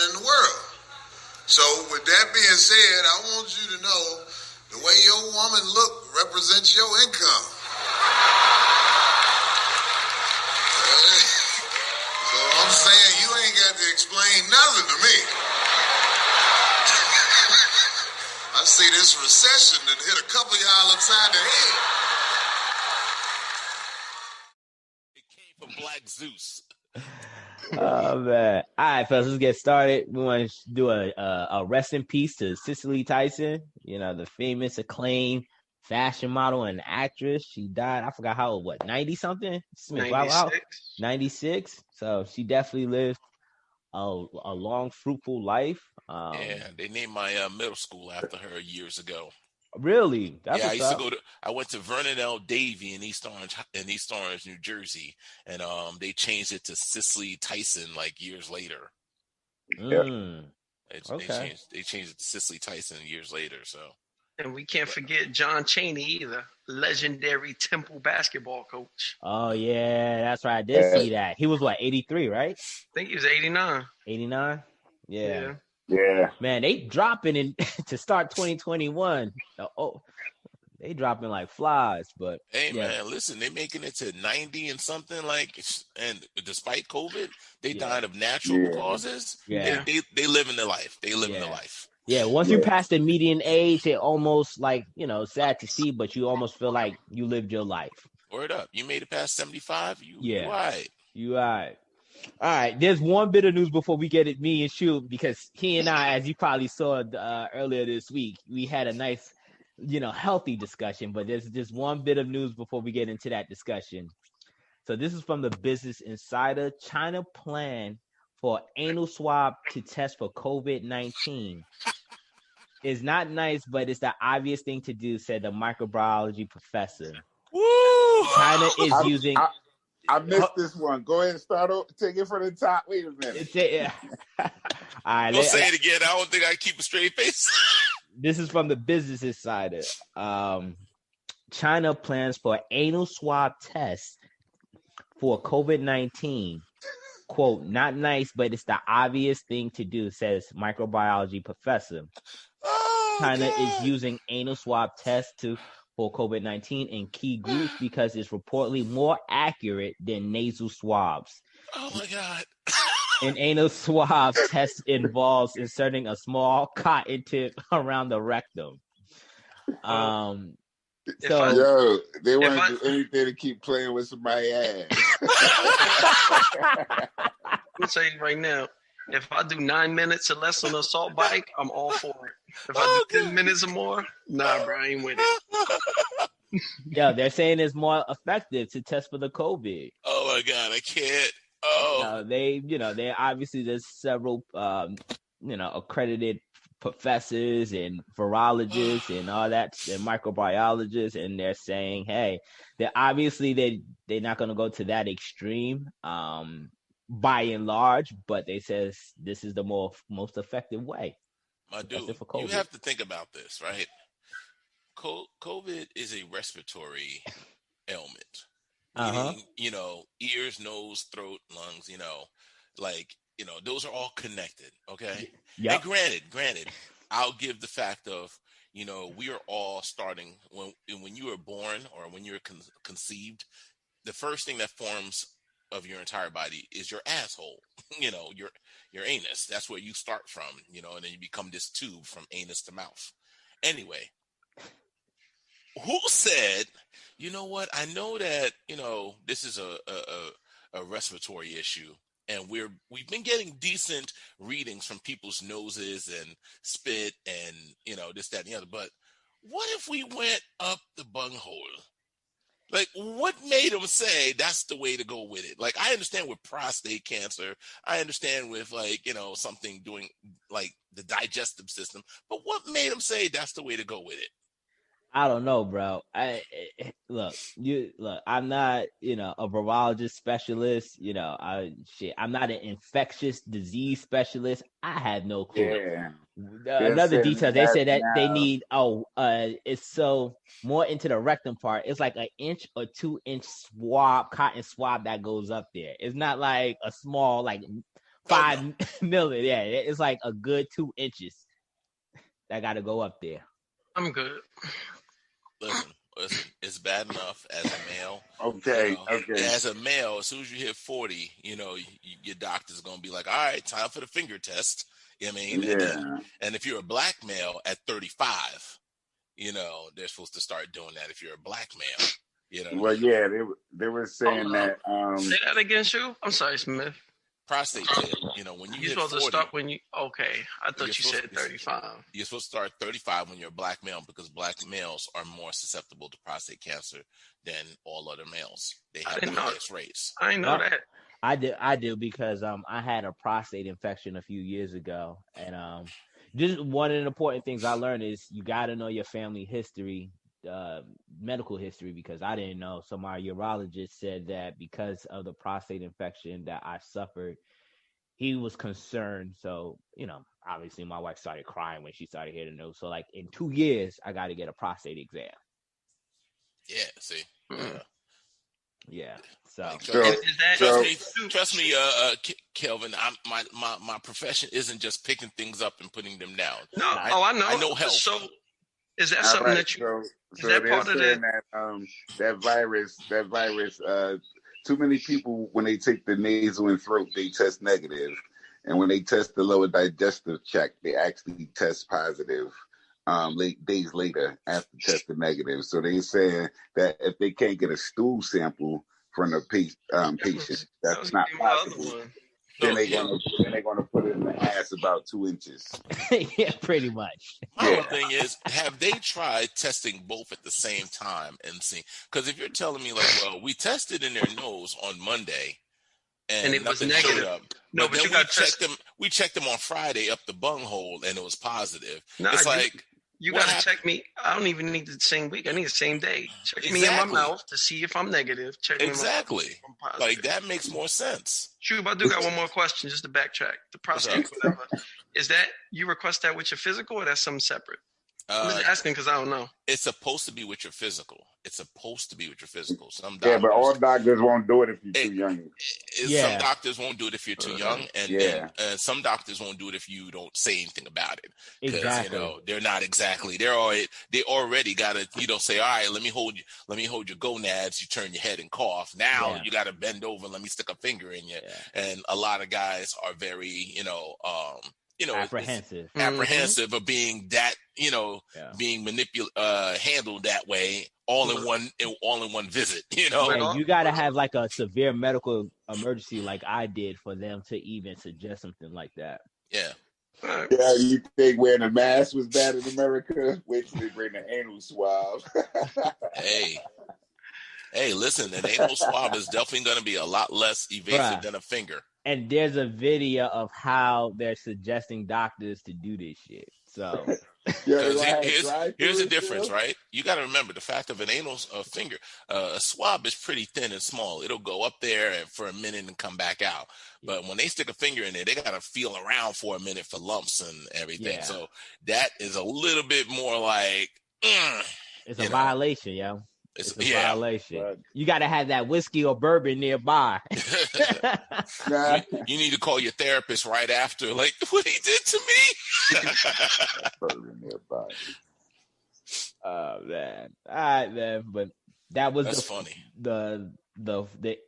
in the world. So with that being said, I want you to know the way your woman look represents your income. So I'm saying you ain't got to explain nothing to me. I see this recession that hit a couple of y'all upside the head. It came from Black Zeus. Oh man! All right, fellas, let's get started. We want to do a rest in peace to Cicely Tyson. You know, the famous, acclaimed fashion model and actress. She died. I forgot how old. What, 90 something? 96. 96. So she definitely lived a long, fruitful life. Yeah, they named my middle school after her years ago. Really? That's yeah, what's I went to Vernon L. Davie in East Orange, New Jersey, and they changed it to Cicely Tyson like years later. Okay. They changed it to Cicely Tyson years later. So, and we can't forget John Chaney either, legendary Temple basketball coach. Oh yeah, that's right. I did see that. He was what, 83, right? I think he was 89. 89? Yeah. Yeah. Man, they dropping in to start 2021. Oh, they dropping like flies. But hey man, listen, they making it to 90 and something and despite COVID, they died of natural causes. Yeah, they living their life. They living their life. Yeah, once you pass the median age, it almost like, sad to see, but you almost feel like you lived your life. Word up. You made it past 75? You all right. You all right. All right, there's one bit of news before we get it, me and Shu, because he and I, as you probably saw earlier this week, we had a nice, healthy discussion, but there's just one bit of news before we get into that discussion. So this is from the Business Insider. China plan for anal swab to test for COVID-19. It's not nice, but it's the obvious thing to do, said the microbiology professor. Woo! China is using... I missed this one. Go ahead and start over. Take it from the top. Wait a minute. All right, don't say it again. I don't think I keep a straight face. This is from the Business Insider. China plans for anal swab tests for COVID-19. Quote, not nice, but it's the obvious thing to do, says microbiology professor. China is using anal swab tests for COVID-19 in key groups because it's reportedly more accurate than nasal swabs. Oh my God. An anal swab test involves inserting a small cotton tip around the rectum. Yo, they want to do anything to keep playing with somebody's ass. I'll tell you right now, if I do 9 minutes or less on an assault bike, I'm all for it. If I do 10 minutes or more, nah, bro, I ain't with it. Yeah, they're saying it's more effective to test for the COVID. Oh my God, I can't. Oh, they obviously there's several, accredited professors and virologists and all that, and microbiologists, and they're saying, hey, they're not going to go to that extreme, by and large, but they says this is the most effective way. My dude, you have to think about this, right? COVID is a respiratory ailment. Meaning, ears, nose, throat, lungs, those are all connected, okay? Yep. And granted, I'll give the fact of, we are all starting, when you are born or when you're conceived, the first thing that forms of your entire body is your asshole, your anus. That's where you start from, and then you become this tube from anus to mouth. Anyway, who said, you know what? I know that, this is a respiratory issue, and we've been getting decent readings from people's noses and spit and, this, that, and the other. But what if we went up the bunghole? Like, what made them say that's the way to go with it? Like, I understand with prostate cancer. I understand with, something doing, like, the digestive system. But what made them say that's the way to go with it? I don't know, bro. I'm not, a virologist specialist. I'm not an infectious disease specialist. I have no clue. Yeah. Another detail, they said that they need, it's so more into the rectum part. It's like an inch or 2 inch cotton swab that goes up there. It's not like a small, 5 million. Yeah, it's like a good 2 inches that got to go up there. I'm good. Listen, it's bad enough as a male. Okay. As a male, as soon as you hit 40, your doctor's gonna be like, "All right, time for the finger test." You know what I mean? Yeah. And if you're a black male at 35, they're supposed to start doing that. If you're a black male, Well, yeah, they were saying that. Say that again, Shu. I'm sorry, Smith. Prostate test. When you're hit supposed 40, to start when you. Okay, I thought you said 35. You're supposed to start 35 when you're a black male because black males are more susceptible to prostate cancer than all other males. They have the highest rates. I didn't know that. I do because I had a prostate infection a few years ago, and just one of the important things I learned is you got to know your family history, medical history, because I didn't know. So my urologist said that because of the prostate infection that I suffered, he was concerned. So, obviously my wife started crying when she started hearing the news. So like in 2 years, I got to get a prostate exam. Yeah, see. Yeah. So trust me, Kelvin. My profession isn't just picking things up and putting them down. No, I know. I know health. So is that something that you? Is that part of that? That virus. Too many people, when they take the nasal and throat, they test negative, and when they test the lower digestive tract, they actually test positive. Days later after testing negative. So they saying that if they can't get a stool sample from the patient, that's not possible. Then they're gonna put it in the ass about 2 inches. Yeah, pretty much. My thing is, have they tried testing both at the same time and see? Because if you're telling me like, well, we tested in their nose on Monday, and it was negative. Showed up. No, but we checked them on Friday up the bunghole, and it was positive. No, you got to check me. I don't even need the same week. I need the same day. Check me in my mouth to see if I'm negative. Check me exactly. Like that makes more sense. Sure, but I do got one more question just to backtrack. The prostate, whatever. Is that you request that with your physical, or that's something separate? I'm just asking because I don't know. It's supposed to be with your physical. Some doctors, but all doctors won't do it if you're too young. Some doctors won't do it if you're too young, and some doctors won't do it if you don't say anything about it. Because they're not exactly. They already got to say, all right, let me hold your gonads. You turn your head and cough. Now you got to bend over and let me stick a finger in you. Yeah. And a lot of guys are very apprehensive of being that, being handled that way all in one visit, And you got to have like a severe medical emergency like I did for them to even suggest something like that. Yeah. Yeah, you think wearing a mask was bad in America? Wait till they bring the anal swab. Hey, listen, an anal swab is definitely going to be a lot less evasive than a finger. And there's a video of how they're suggesting doctors to do this shit. So here's the difference, right? You got to remember the fact of an anal finger. A swab is pretty thin and small. It'll go up there for a minute and come back out. But when they stick a finger in there, they got to feel around for a minute for lumps and everything. Yeah. So that is a little bit more like it's a violation, yo. It's a violation. Right. You got to have that whiskey or bourbon nearby. You need to call your therapist right after. Like, what he did to me? Bourbon nearby. Oh, man. All right, man. But that's funny. The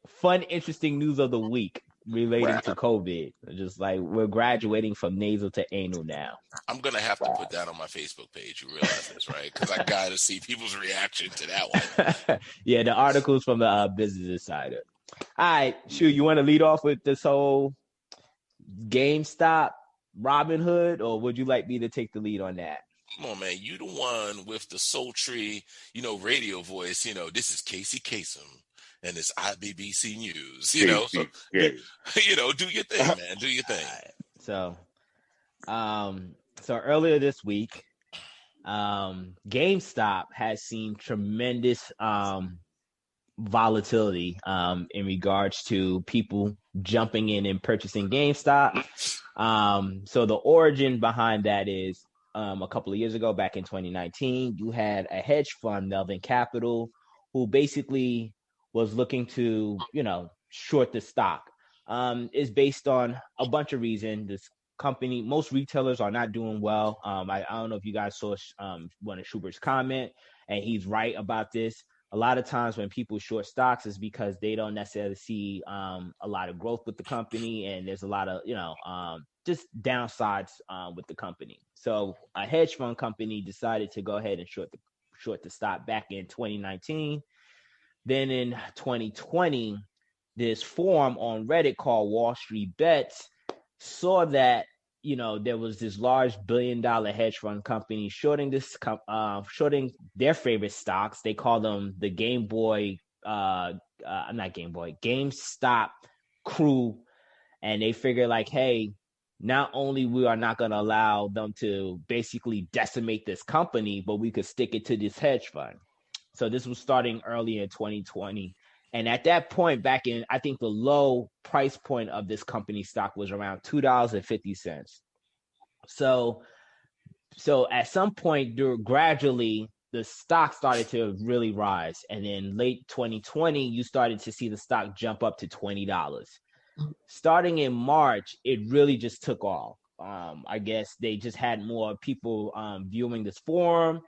fun, interesting news of the week relating to COVID. Just like we're graduating from nasal to anal now. I'm going to have to put that on my Facebook page. You realize this, right? Because I got to see people's reaction to that one. Yeah, the articles from the Business Insider. All right, Shu, you want to lead off with this whole GameStop Robinhood, or would you like me to take the lead on that? Come on, man. You the one with the sultry, radio voice. This is Casey Kasem. And it's IBBC News, So, do your thing, man. Do your thing. Right. So earlier this week, GameStop has seen tremendous volatility in regards to people jumping in and purchasing GameStop. So the origin behind that is a couple of years ago, back in 2019, you had a hedge fund, Melvin Capital, who basically was looking to, short the stock. is based on a bunch of reasons. This company, most retailers are not doing well. I don't know if you guys saw one of Schubert's comment, and he's right about this. A lot of times when people short stocks is because they don't necessarily see a lot of growth with the company, and there's a lot of just downsides with the company. So a hedge fund company decided to go ahead and short the stock back in 2019. Then in 2020, this forum on Reddit called Wall Street Bets saw that there was this large $1 billion hedge fund company shorting their favorite stocks. They call them the GameStop crew. And they figure like, hey, not only we are not going to allow them to basically decimate this company, but we could stick it to this hedge fund. So this was starting early in 2020. And at that point, back in, I think the low price point of this company stock was around $2.50. So at some point, gradually, the stock started to really rise. And in late 2020, you started to see the stock jump up to $20. Starting in March, it really just took off. I guess they just had more people viewing this forum.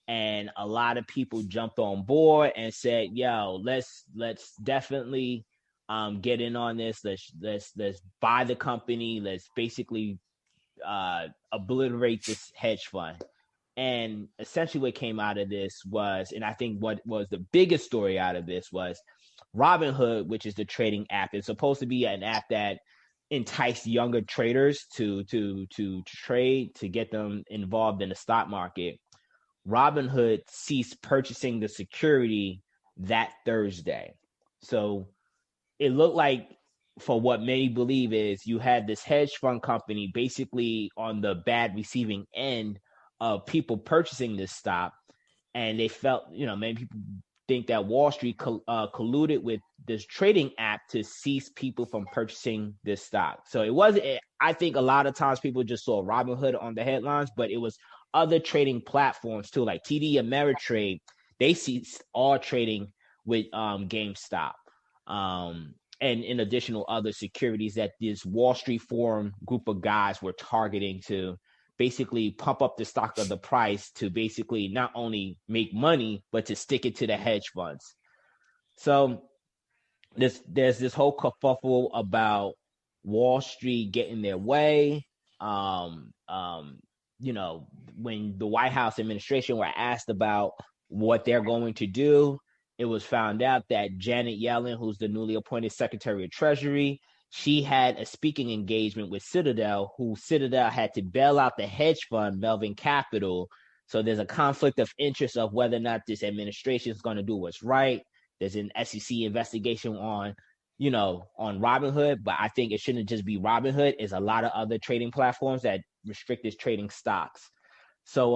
And a lot of people jumped on board and said, "Yo, let's definitely get in on this. Let's buy the company. Let's basically obliterate this hedge fund." And essentially, what came out of this was, and I think what was the biggest story out of this was, Robinhood, which is the trading app. It's supposed to be an app that entice younger traders to trade, to get them involved in the stock market. Robinhood ceased purchasing the security that Thursday. So it looked like, for what many believe is, you had this hedge fund company basically on the bad receiving end of people purchasing this stock. And they felt, many people think that Wall Street colluded with this trading app to cease people from purchasing this stock. So it wasn't, I think a lot of times people just saw Robinhood on the headlines, but it was other trading platforms too, like TD Ameritrade. They ceased all trading with GameStop, and in additional other securities that this Wall Street Forum group of guys were targeting to basically pump up the stock of the price to basically not only make money, but to stick it to the hedge funds. So there's this whole kerfuffle about Wall Street getting their way. When the White House administration were asked about what they're going to do, it was found out that Janet Yellen, who's the newly appointed Secretary of Treasury, she had a speaking engagement with Citadel, who Citadel had to bail out the hedge fund, Melvin Capital. So there's a conflict of interest of whether or not this administration is going to do what's right. There's an SEC investigation on Robinhood, but I think it shouldn't just be Robinhood. It's a lot of other trading platforms that restrict this trading stocks. So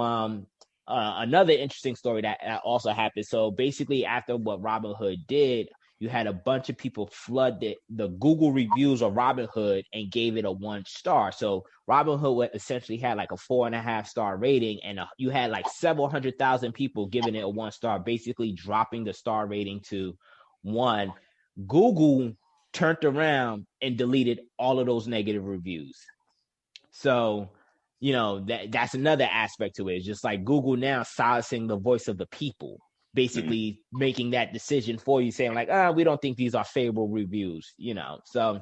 another interesting story that also happened. So basically, after what Robinhood did, you had a bunch of people flood the Google reviews of Robinhood and gave it a 1 star. So Robinhood essentially had like a 4.5-star rating, and you had like several 100,000 people giving it a 1 star, basically dropping the star rating to 1. Google turned around and deleted all of those negative reviews. So, that's another aspect to it. It's just like Google now silencing the voice of the people, basically making that decision for you, saying like, we don't think these are favorable reviews, So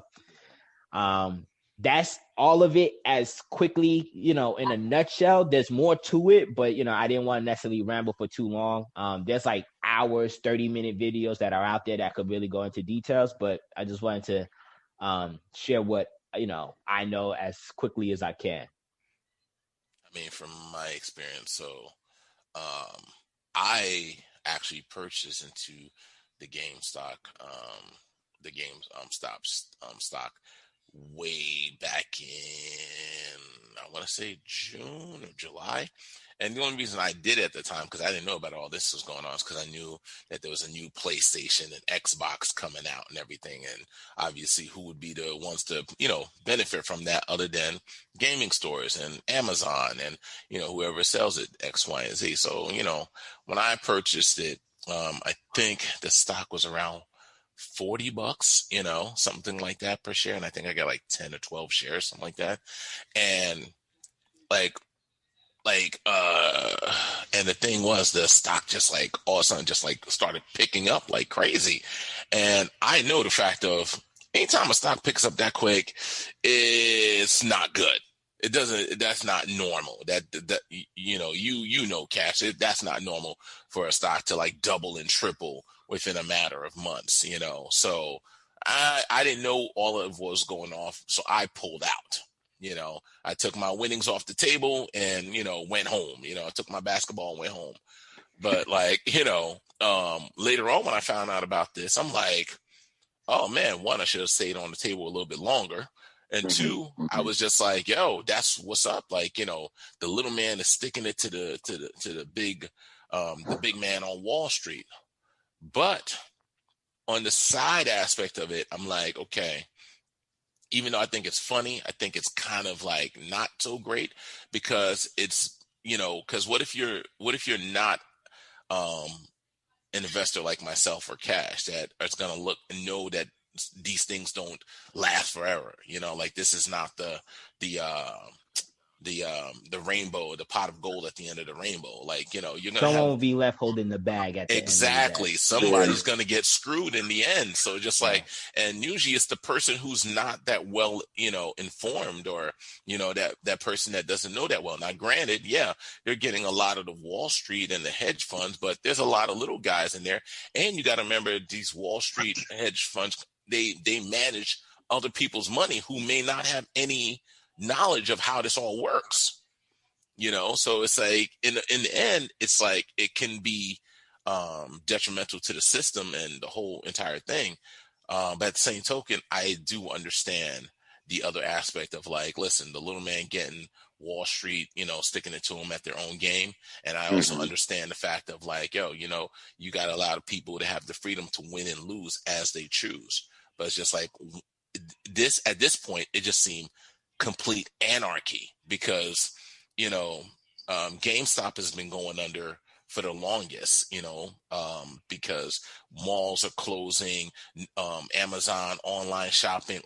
that's all of it as quickly, in a nutshell. There's more to it, but, I didn't want to necessarily ramble for too long. There's like hours, 30-minute videos that are out there that could really go into details, but I just wanted to share what, I know as quickly as I can. I mean, from my experience, so I actually purchased into the GameStop, stock way back in, I want to say June or July. And the only reason I did it at the time, because I didn't know about all this was going on, is because I knew that there was a new PlayStation and Xbox coming out and everything. And obviously, who would be the ones to, benefit from that other than gaming stores and Amazon and, whoever sells it, X, Y, and Z. So, when I purchased it, I think the stock was around $40, something like that per share. And I think I got like 10 or 12 shares, something like that. And and the thing was, the stock just like all of a sudden just like started picking up like crazy. And I know the fact of anytime a stock picks up that quick, it's not good. It doesn't. That's not normal. That Cash. That's not normal for a stock to like double and triple within a matter of months. So I didn't know all of what was going off, so I pulled out. I took my winnings off the table and went home. I took my basketball and went home. But later on when I found out about this, I'm like, oh man, one, I should have stayed on the table a little bit longer. And two, I was just like, yo, that's what's up. Like, the little man is sticking it to the big man on Wall Street. But on the side aspect of it, I'm like, okay, even though I think it's funny, I think it's kind of like not so great because it's, because what if you're not an investor like myself or Cash that is going to look and know that these things don't last forever. Like this is not the rainbow, the pot of gold at the end of the rainbow. Like, you're going to someone will be left holding the bag at the exactly. end. Somebody's going to get screwed in the end. So just like, and usually it's the person who's not that well, informed or, that person that doesn't know that well. Now, granted, yeah, they're getting a lot of the Wall Street and the hedge funds, but there's a lot of little guys in there. And you got to remember these Wall Street hedge funds, they manage other people's money who may not have any knowledge of how this all works, so it's like in the end, it's like it can be detrimental to the system and the whole entire thing. But at the same token, I do understand the other aspect of like, listen, the little man getting Wall Street, sticking it to them at their own game. And I also understand the fact of like, yo, you got a lot of people to have the freedom to win and lose as they choose. But it's just like at this point, it just seemed complete anarchy because, GameStop has been going under for the longest, because malls are closing, Amazon online shopping,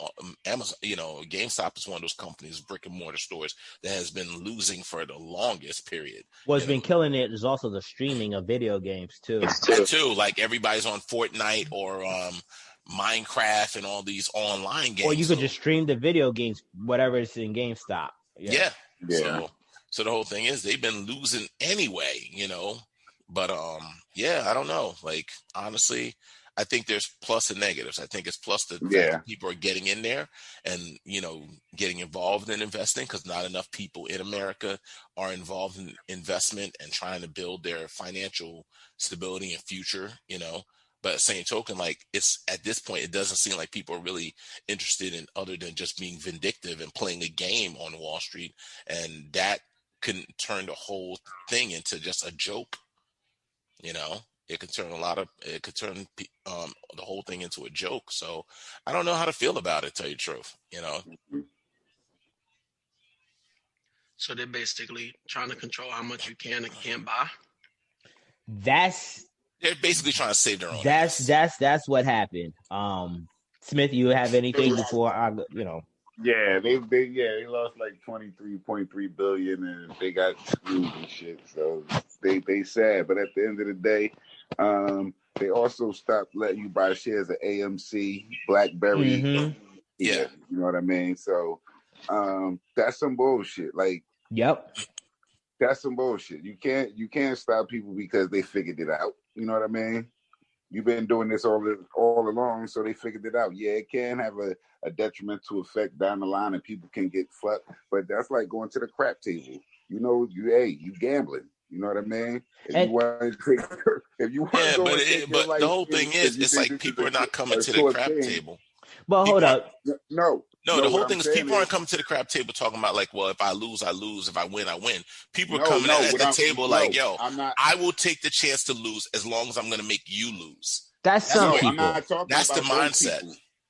Amazon, GameStop is one of those companies, brick and mortar stores that has been losing for the longest period. What's been killing it is also the streaming of video games too. That too, like everybody's on Fortnite or Minecraft and all these online games. Or you could just stream the video games, whatever is in GameStop. Yeah. So the whole thing is they've been losing anyway, But I don't know. Like honestly, I think there's plus and negatives. I think it's plus the fact that people are getting in there and getting involved in investing because not enough people in America are involved in investment and trying to build their financial stability and future. But same token, like it's at this point, it doesn't seem like people are really interested in other than just being vindictive and playing a game on Wall Street, and that can turn the whole thing into just a joke. It could turn the whole thing into a joke. So I don't know how to feel about it, tell you the truth, So they're basically trying to control how much you can and can't buy. They're basically trying to save their own. That's what happened. Smith, you have anything before I Yeah, they lost like 23.3 billion and they got screwed and shit. So they sad, but at the end of the day, they also stopped letting you buy shares of AMC, BlackBerry. Yeah, you know what I mean. So that's some bullshit. Like, yep, that's some bullshit. You can't stop people because they figured it out. You know what I mean? You've been doing this all along, so they figured it out. Yeah, it can have a detrimental effect down the line, and people can get fucked. But that's like going to the crap table. You gambling. You know what I mean? If you want to but the whole thing is, it's like people are not coming to the crap table. But hold up. No, the whole thing is people aren't coming to the crap table talking about like, well, if I lose, I lose. If I win, I win. People are coming at the table like, yo, I will take the chance to lose as long as I'm going to make you lose. That's some people. That's the mindset.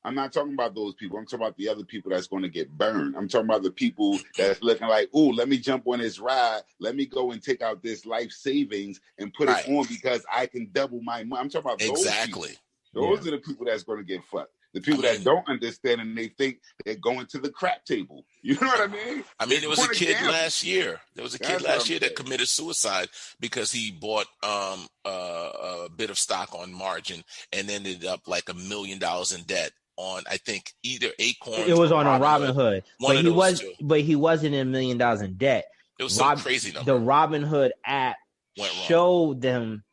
I'm not talking about those people. I'm talking about the other people that's going to get burned. I'm talking about the people that's looking like, ooh, let me jump on this ride. Let me go and take out this life savings and put it on because I can double my money. I'm talking about those people. Those are the people that's going to get fucked. The people that don't understand and they think they're going to the crap table. You know what I mean? There was a kid last year. There was a kid last year that saying. committed suicide because he bought a bit of stock on margin and ended up like $1 million in debt on, I think, either Acorns. It was or on a Robinhood, but he wasn't in $1 million in debt. It was some crazy number. The Robinhood app showed them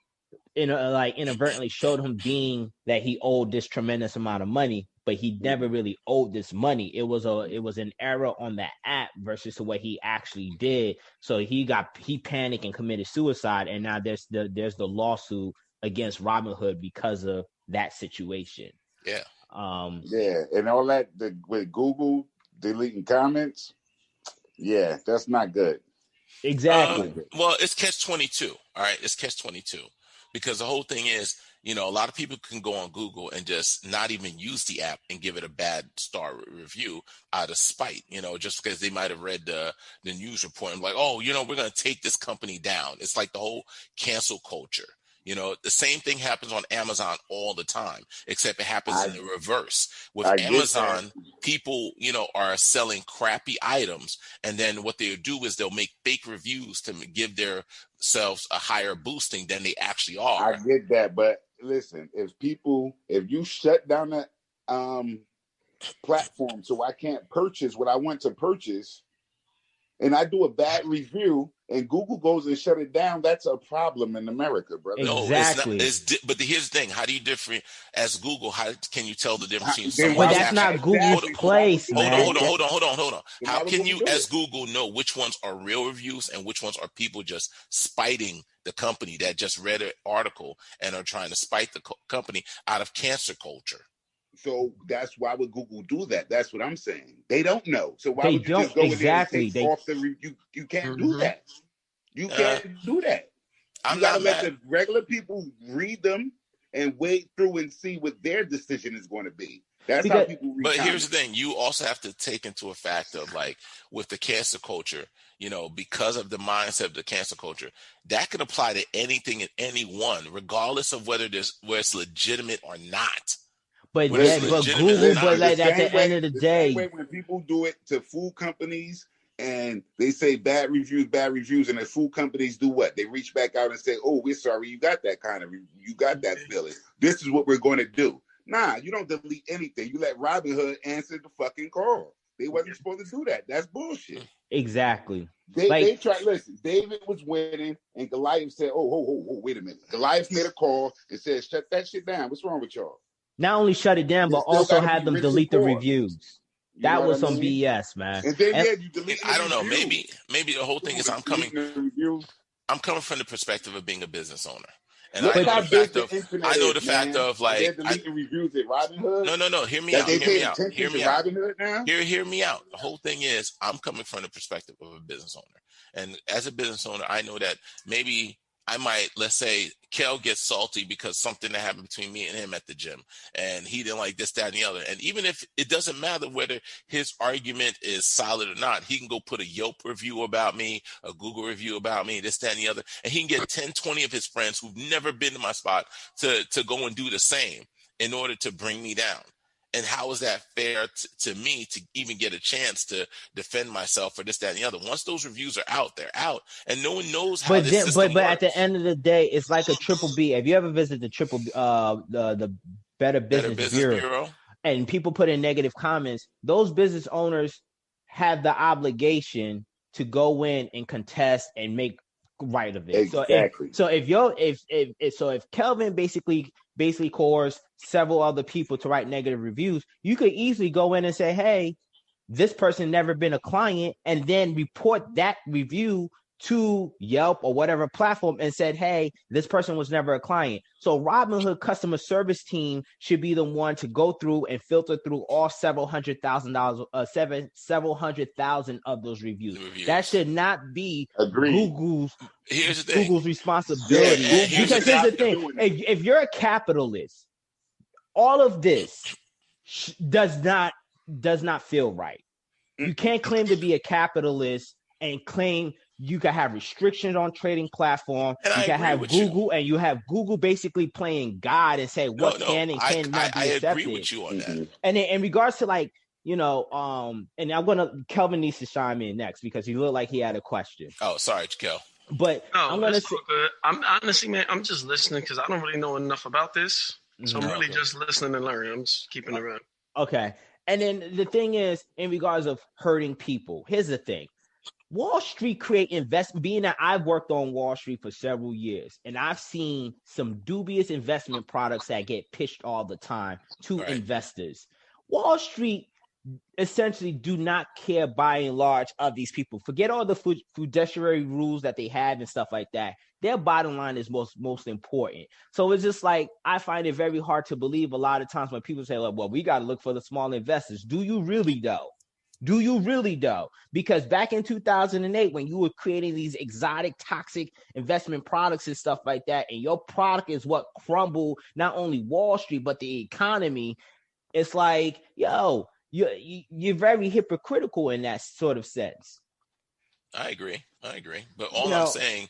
inadvertently showed him being that he owed this tremendous amount of money, but he never really owed this money. It was an error on the app versus to what he actually did. So he panicked and committed suicide, and now there's the lawsuit against Robinhood because of that situation. Yeah. And all that with Google deleting comments. Yeah, that's not good. Exactly. Well, it's catch-22. All right, it's catch-22. Because the whole thing is, a lot of people can go on Google and just not even use the app and give it a bad star review out of spite, just because they might have read the news report and like, oh, we're going to take this company down. It's like the whole cancel culture. The same thing happens on Amazon all the time, except it happens in the reverse. With Amazon, people, are selling crappy items. And then what they'll do is they'll make fake reviews to give themselves a higher boosting than they actually are. I get that. But listen, if you shut down the platform so I can't purchase what I want to purchase, and I do a bad review, and Google goes and shut it down, that's a problem in America, brother. Exactly. No, it's not. But here's the thing: how do you different as Google? How can you tell the difference between someone? But that's not Google's place, man. Hold on. How can you, as Google, know which ones are real reviews and which ones are people just spiting the company that just read an article and are trying to spite the company out of cancer culture? So that's why would Google do that? That's what I'm saying. They don't know. So why would you just go in there and take off the review? You can't do that. You can't do that. You gotta let the regular people read them and wait through and see what their decision is going to be. That's how people read. But here's the thing: you also have to take into a fact of like with the cancer culture, because of the mindset of the cancer culture, that can apply to anything and anyone, regardless of whether it's legitimate or not. But Google, but like at the end of the day, when people do it to food companies and they say bad reviews, and the food companies do what? They reach back out and say, "Oh, we're sorry, you got that feeling. This is what we're going to do." Nah, you don't delete anything. You let Robinhood answer the fucking call. They wasn't supposed to do that. That's bullshit. Exactly. They tried. Listen, David was winning, and Goliath said, "Oh, wait a minute." Goliath made a call and said, "Shut that shit down. What's wrong with y'all?" Not only shut it down, but also have them delete the reviews. That was some BS, man. And then you delete. I don't know. Maybe the whole thing is I'm coming from the perspective of being a business owner, and I know the fact of like they're deleting reviews at Robinhood. No. Hear me out. Hear me out. The whole thing is I'm coming from the perspective of a business owner, and as a business owner, I know that maybe I might, let's say, Kel gets salty because something that happened between me and him at the gym, and he didn't like this, that, and the other. And even if it doesn't matter whether his argument is solid or not, he can go put a Yelp review about me, a Google review about me, this, that, and the other, and he can get 10, 20 of his friends who've never been to my spot to go and do the same in order to bring me down. And how is that fair to me to even get a chance to defend myself for this, that, and the other? Once those reviews are out, they're out, and no one knows how this system works. But at the end of the day, it's like a triple B. Have you ever visited the Better Business Bureau? And people put in negative comments. Those business owners have the obligation to go in and contest and make right of it. Exactly. So if Kelvin basically caused several other people to write negative reviews, you could easily go in and say, hey, this person never been a client, and then report that review to Yelp or whatever platform and said, hey, this person was never a client. So Robinhood customer service team should be the one to go through and filter through all several hundred thousand of those reviews. That should not be Google's responsibility. Because here's the thing. If you're a capitalist, all of this does not feel right. You can't claim to be a capitalist and claim You can have restrictions on trading platform. And You I can agree have with Google, you. and you have Google basically playing God and say what can and cannot be I accepted. agree with you on that. And then in regards to like, and I'm gonna Kelvin needs to chime in next because he looked like he had a question. Oh, sorry, Kel. But No, I'm gonna it's all good. I'm honestly, man, I'm just listening because I don't really know enough about this. So I'm really just listening and learning. I'm just keeping it real. Okay. And then the thing is, in regards of hurting people, here's the thing. Wall Street create investment, being that I've worked on Wall Street for several years, and I've seen some dubious investment products that get pitched all the time to investors. Wall Street essentially do not care by and large of these people. Forget all the fiduciary rules that they have and stuff like that. Their bottom line is most important. So it's just like, I find it very hard to believe a lot of times when people say, like, well, we got to look for the small investors. Do you really though? Do you really though? Because back in 2008, when you were creating these exotic, toxic investment products and stuff like that, and your product is what crumbled not only Wall Street, but the economy, it's like, yo, you're very hypocritical in that sort of sense. I agree. But I'm saying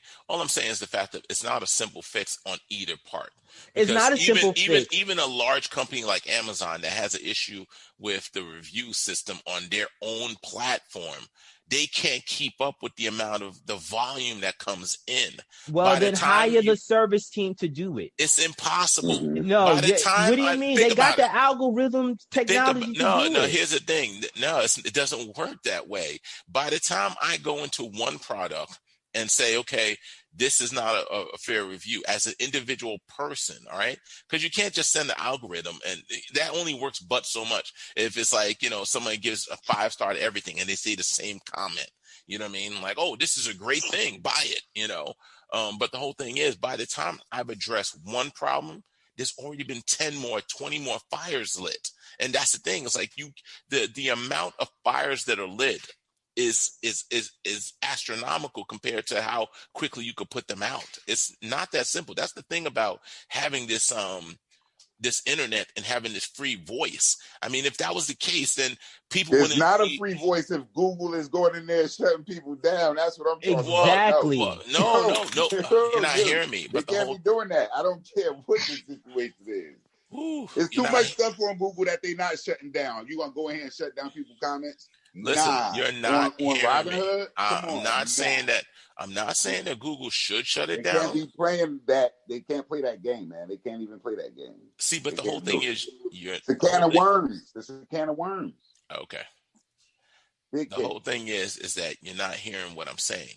is the fact that it's not a simple fix on either part. It's not a simple fix. Even a large company like Amazon that has an issue with the review system on their own platform, they can't keep up with the amount of the volume that comes in. Well, then hire the service team to do it. It's impossible. No, what do you mean? They got the algorithm technology. No. Here's the thing. No, it doesn't work that way. By the time I go into one product and say, okay, this is not a fair review as an individual person, all right? Because you can't just send the algorithm, and that only works but so much. If it's like, somebody gives a 5-star to everything and they say the same comment, you know what I mean? Like, oh, this is a great thing, buy it, But the whole thing is, by the time I've addressed one problem, there's already been 10 more, 20 more fires lit. And that's the thing. It's like the amount of fires that are lit is astronomical compared to how quickly you could put them out. It's not that simple. That's the thing about having this internet and having this free voice. I mean, if that was the case, then people wouldn't. It's not a free voice if Google is going in there shutting people down. That's what I'm talking exactly. about. No, you're not hearing me. But they can't be doing that. I don't care what the situation is. There's too much stuff on Google that they're not shutting down. You gonna go in here and shut down people's comments? Listen, you're not hearing me. I'm not saying that. I'm not saying that Google should shut it down. They can't be playing that. They can't play that game, man. They can't even play that game. See, but the whole thing is, it's a can of worms. It's a can of worms. Okay. The whole thing is that you're not hearing what I'm saying.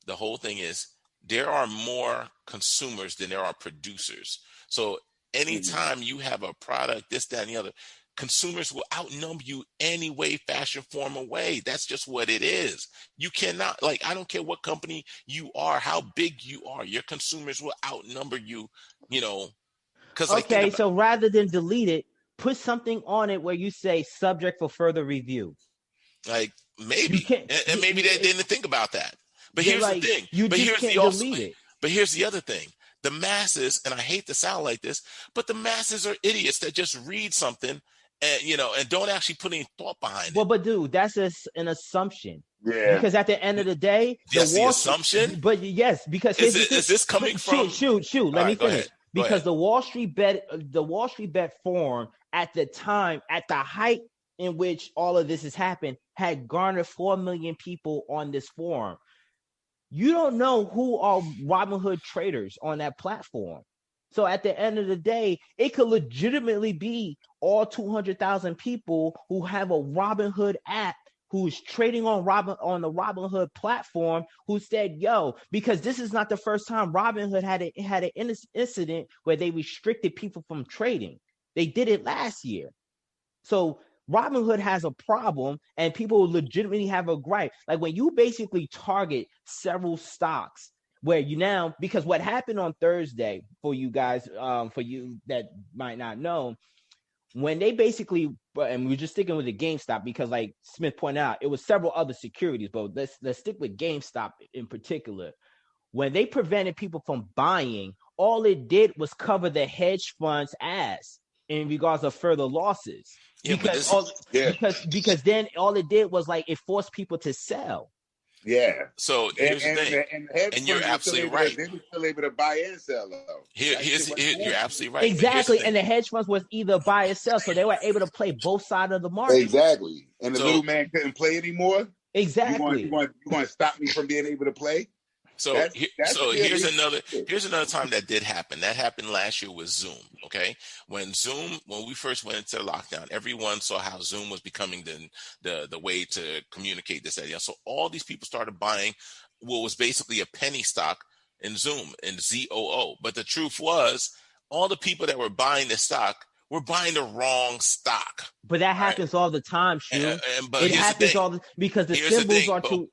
The whole thing is there are more consumers than there are producers. So anytime you have a product, this, that, and the other, consumers will outnumber you any way, fashion, form, or way. That's just what it is. You cannot, I don't care what company you are, how big you are, your consumers will outnumber you, so rather than delete it, put something on it where you say subject for further review. Maybe. And maybe they didn't think about that. But here's the thing. But here's the other thing. The masses, and I hate to sound like this, but the masses are idiots that just read something and don't actually put any thought behind it. Well, but dude, that's an assumption. Yeah. Because at the end of the day, that's the assumption. But yes, because is this coming from? Shoot. Let me finish. Because the Wall Street Bet forum at the time, at the height in which all of this has happened, had garnered 4 million people on this forum. You don't know who are Robinhood traders on that platform. So at the end of the day, it could legitimately be all 200,000 people who have a Robinhood app who's trading on the Robinhood platform who said, yo, because this is not the first time Robinhood had an incident where they restricted people from trading. They did it last year. So Robinhood has a problem and people legitimately have a gripe. Like when you basically target several stocks where because what happened on Thursday for you guys, for you that might not know, when they basically, and we're just sticking with the GameStop because like Smith pointed out, it was several other securities, but let's stick with GameStop in particular. When they prevented people from buying, all it did was cover the hedge fund's ass in regards of further losses. Because then all it did was it forced people to sell. Yeah. So here's the thing, and the hedge and you're funds were absolutely right. They were still able to buy and sell though. You're absolutely right. Exactly, and the hedge funds was either buy or sell, so they were able to play both sides of the market. Exactly, and the little man couldn't play anymore. Exactly. You want to stop me from being able to play? So here's another time that did happen. That happened last year with Zoom. Okay, when we first went into lockdown, everyone saw how Zoom was becoming the way to communicate this idea. So all these people started buying what was basically a penny stock in Zoom, in ZOO. But the truth was, all the people that were buying the stock were buying the wrong stock. But that happens all the time, Shu. But it happens because the symbols are too.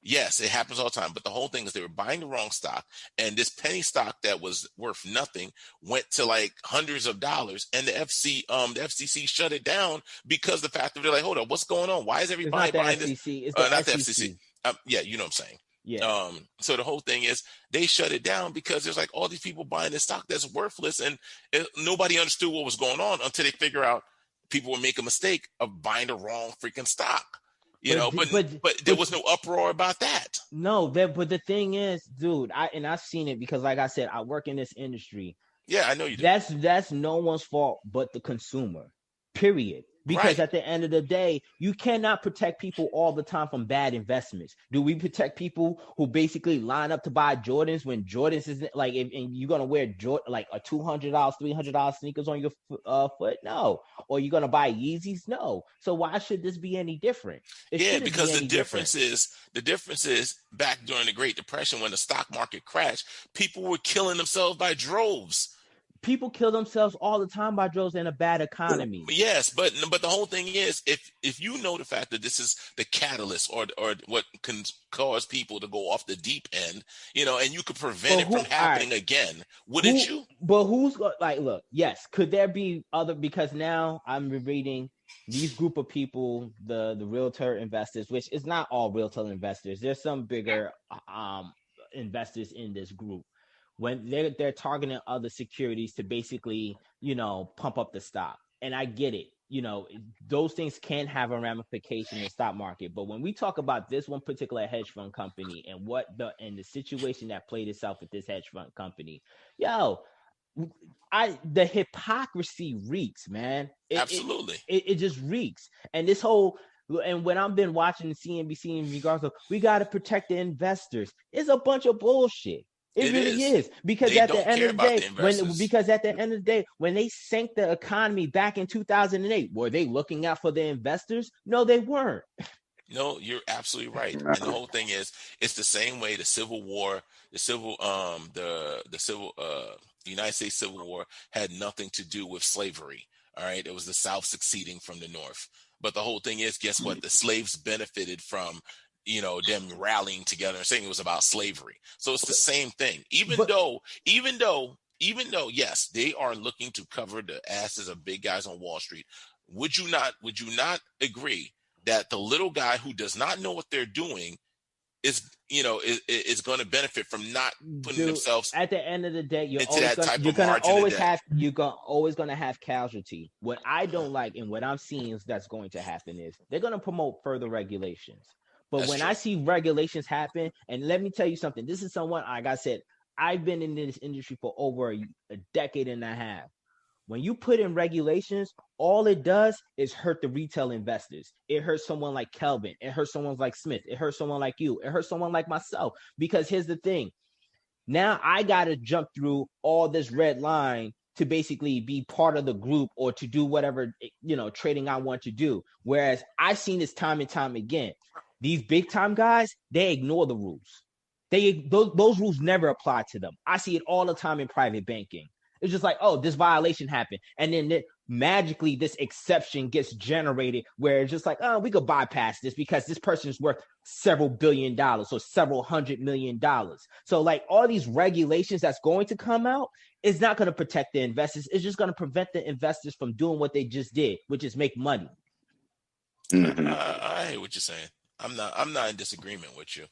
Yes, it happens all the time. But the whole thing is they were buying the wrong stock, and this penny stock that was worth nothing went to like hundreds of dollars, and the FCC shut it down because the fact that they're like, hold up, what's going on? Why is everybody buying this? It's not the FCC. Yeah, you know what I'm saying. Yeah. So the whole thing is they shut it down because there's like all these people buying this stock that's worthless, and nobody understood what was going on until they figure out people would make a mistake of buying the wrong freaking stock. But there was no uproar about that. No, but the thing is, dude, I've seen it because, like I said, I work in this industry. Yeah, I know you do. That's no one's fault but the consumer. Period. Because at the end of the day, you cannot protect people all the time from bad investments. Do we protect people who basically line up to buy Jordans when Jordans isn't like, and you're gonna wear like a $200, $300 sneakers on your foot? No. Or you're gonna buy Yeezys? No. So why should this be any different? Because the difference is back during the Great Depression when the stock market crashed, people were killing themselves by droves. People kill themselves all the time by droves in a bad economy. Yes, but the whole thing is, if you know the fact that this is the catalyst or what can cause people to go off the deep end, and you could prevent it from happening again, wouldn't you? But who's like, look, yes, could there be other? Because now I'm reading these group of people, the realtor investors, which is not all realtor investors. There's some bigger investors in this group. When they're targeting other securities to basically, pump up the stock. And I get it. Those things can have a ramification in the stock market. But when we talk about this one particular hedge fund company and the situation that played itself with this hedge fund company, the hypocrisy reeks, man. Absolutely. It just reeks. And this whole, and when I've been watching CNBC in regards of, we got to protect the investors, it's a bunch of bullshit. It really is. Because at the end of the day, when they sank the economy back in 2008, were they looking out for the investors? No, they weren't. No, you're absolutely right. And the whole thing is, it's the same way the Civil War, the United States Civil War had nothing to do with slavery. All right. It was the South succeeding from the North. But the whole thing is, guess what? The slaves benefited from them rallying together and saying it was about slavery. So it's the same thing. Even though, yes, they are looking to cover the asses of big guys on Wall Street. Would you not agree that the little guy who does not know what they're doing is going to benefit from not putting themselves at the end of the day? You're always going to have casualty. What I don't like and what I'm seeing is that's going to happen is they're going to promote further regulations. But when I see regulations happen, and let me tell you something, this is someone, like I said, I've been in this industry for over a decade and a half. When you put in regulations, all it does is hurt the retail investors. It hurts someone like Kelvin. It hurts someone like Smith. It hurts someone like you. It hurts someone like myself. Because here's the thing. Now I got to jump through all this red line to basically be part of the group or to do whatever, trading I want to do. Whereas I've seen this time and time again. These big time guys, they ignore the rules. Those rules never apply to them. I see it all the time in private banking. It's just like, oh, this violation happened. And then magically this exception gets generated where it's just like, oh, we could bypass this because this person is worth several $billion or several $100 million. So like all these regulations that's going to come out is not going to protect the investors. It's just going to prevent the investors from doing what they just did, which is make money. Mm-hmm. I hear what you're saying. I'm not in disagreement with you,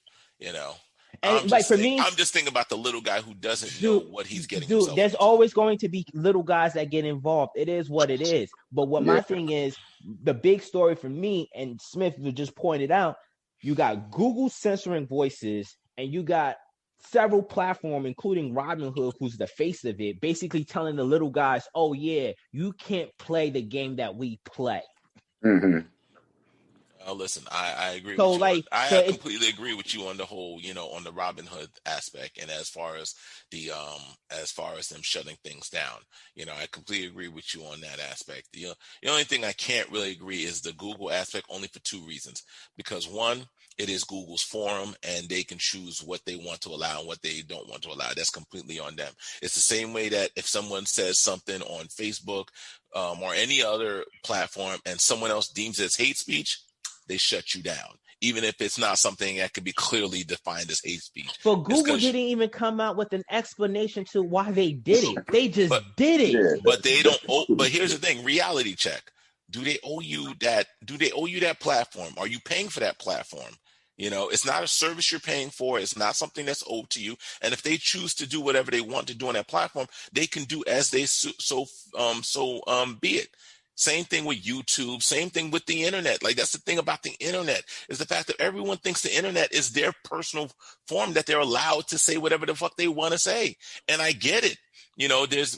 And like for me, I'm just thinking about the little guy who doesn't know what he's getting himself there's into. always going to be little guys that get involved. It is what it is. But what my thing is, the big story for me, and Smith just pointed out, you got Google censoring voices, and you got several platforms, including Robinhood, who's the face of it, basically telling the little guys, oh yeah, you can't play the game that we play. Mm-hmm. Listen, I agree So, with you. like, I completely agree with you on the whole, on the Robin Hood aspect, and as far as them shutting things down, I completely agree with you on that aspect. The only thing I can't really agree is the Google aspect, only for two reasons. Because one, it is Google's forum, and they can choose what they want to allow and what they don't want to allow. That's completely on them. It's the same way that if someone says something on Facebook or any other platform, and someone else deems it as hate speech, they shut you down, even if it's not something that could be clearly defined as hate speech. But Google didn't even come out with an explanation to why they did it. They just did it. Yeah. But they don't. But here's the thing: reality check. Do they owe you that? Do they owe you that platform? Are you paying for that platform? It's not a service you're paying for. It's not something that's owed to you. And if they choose to do whatever they want to do on that platform, they can do as they be it. Same thing with YouTube, same thing with the internet. Like, that's the thing about the internet, is the fact that everyone thinks the internet is their personal form, that they're allowed to say whatever the fuck they want to say. And I get it.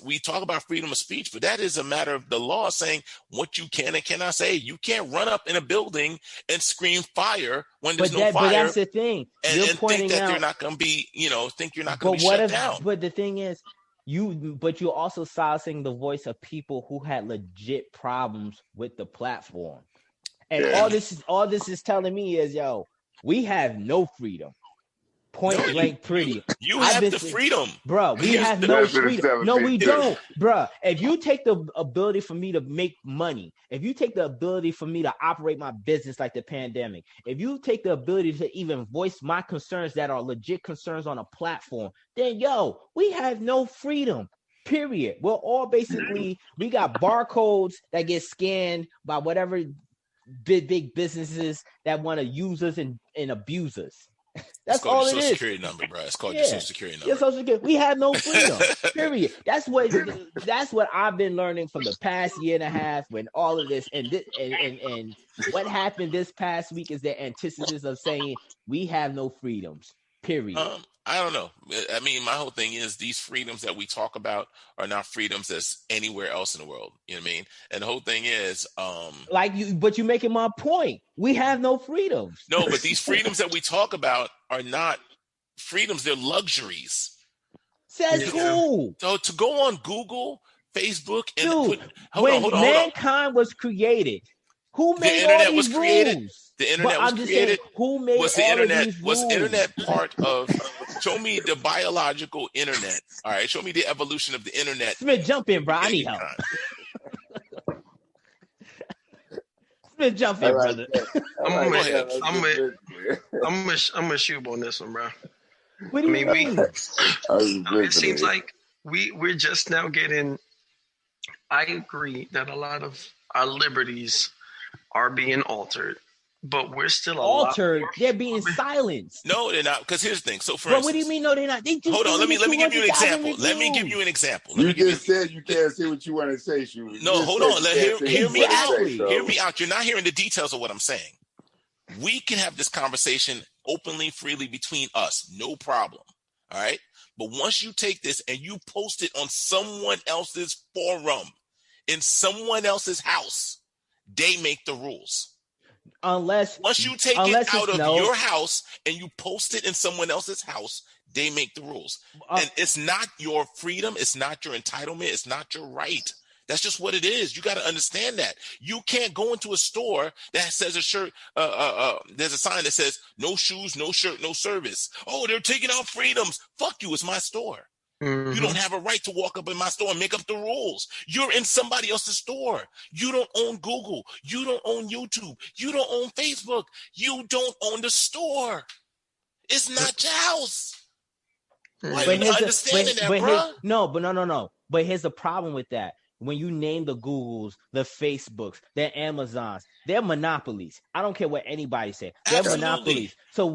We talk about freedom of speech, but that is a matter of the law saying what you can and cannot say. You can't run up in a building and scream fire when there's no fire. But that's the thing. And think that they're not going to be, think you're not going to be shut down. But the thing is, you're also silencing the voice of people who had legit problems with the platform. And all this is telling me is, we have no freedom. Point blank, pretty. You have the freedom, bro. We have no freedom. No, we don't, bro. If you take the ability for me to make money, if you take the ability for me to operate my business like the pandemic, if you take the ability to even voice my concerns that are legit concerns on a platform, then we have no freedom. Period. We're all basically, we got barcodes that get scanned by whatever big businesses that want to use us and abuse us. That's all it is. Social Security number, bro. It's called your Social Security number. Your Social Security. We have no freedom. Period. That's what I've been learning from the past year and a half when all of this and what happened this past week is the antithesis of saying we have no freedoms. Period. I don't know. I mean, my whole thing is these freedoms that we talk about are not freedoms that's anywhere else in the world. You know what I mean? And the whole thing is, but you're making my point. We have no freedoms. No, but these freedoms that we talk about are not freedoms. They're luxuries. Says who? So to go on Google, Facebook, and when mankind was created, who made all these rules? The internet was created. Who made was the all internet? of these rules? Was internet part of? Show me the biological internet. All right, show me the evolution of the internet. Smith, jump in, bro. I need help. Smith, jump in, brother. I'm gonna shoot on this one, bro. What do you mean? It seems like we're just now getting. I agree that a lot of our liberties are being altered. But we're still altered. They're being silenced. No, they're not. Because here's the thing. So, for instance, what do you mean? No, they're not. Hold on. Let me give you an example. Let me give you an example. You just said you can't say what you want to say, Shu. No, hold on. Hear me out. Hear me out. You're not hearing the details of what I'm saying. We can have this conversation openly, freely between us. No problem. All right. But once you take this and you post it on someone else's forum, in someone else's house, they make the rules. Once you take it out of your house and you post it in someone else's house, they make the rules. And it's not your freedom. It's not your entitlement. It's not your right. That's just what it is. You got to understand that. You can't go into a store that says a shirt, there's a sign that says no shoes, no shirt, no service. Oh, they're taking out freedoms. Fuck you. It's my store. Mm-hmm. You don't have a right to walk up in my store and make up the rules. You're in somebody else's store. You don't own Google. You don't own YouTube. You don't own Facebook. You don't own the store. It's not your house. Why are you not understanding that, bro? No. But here's the problem with that. When you name the Googles, the Facebooks, the Amazons, they're monopolies. I don't care what anybody says. They're monopolies. So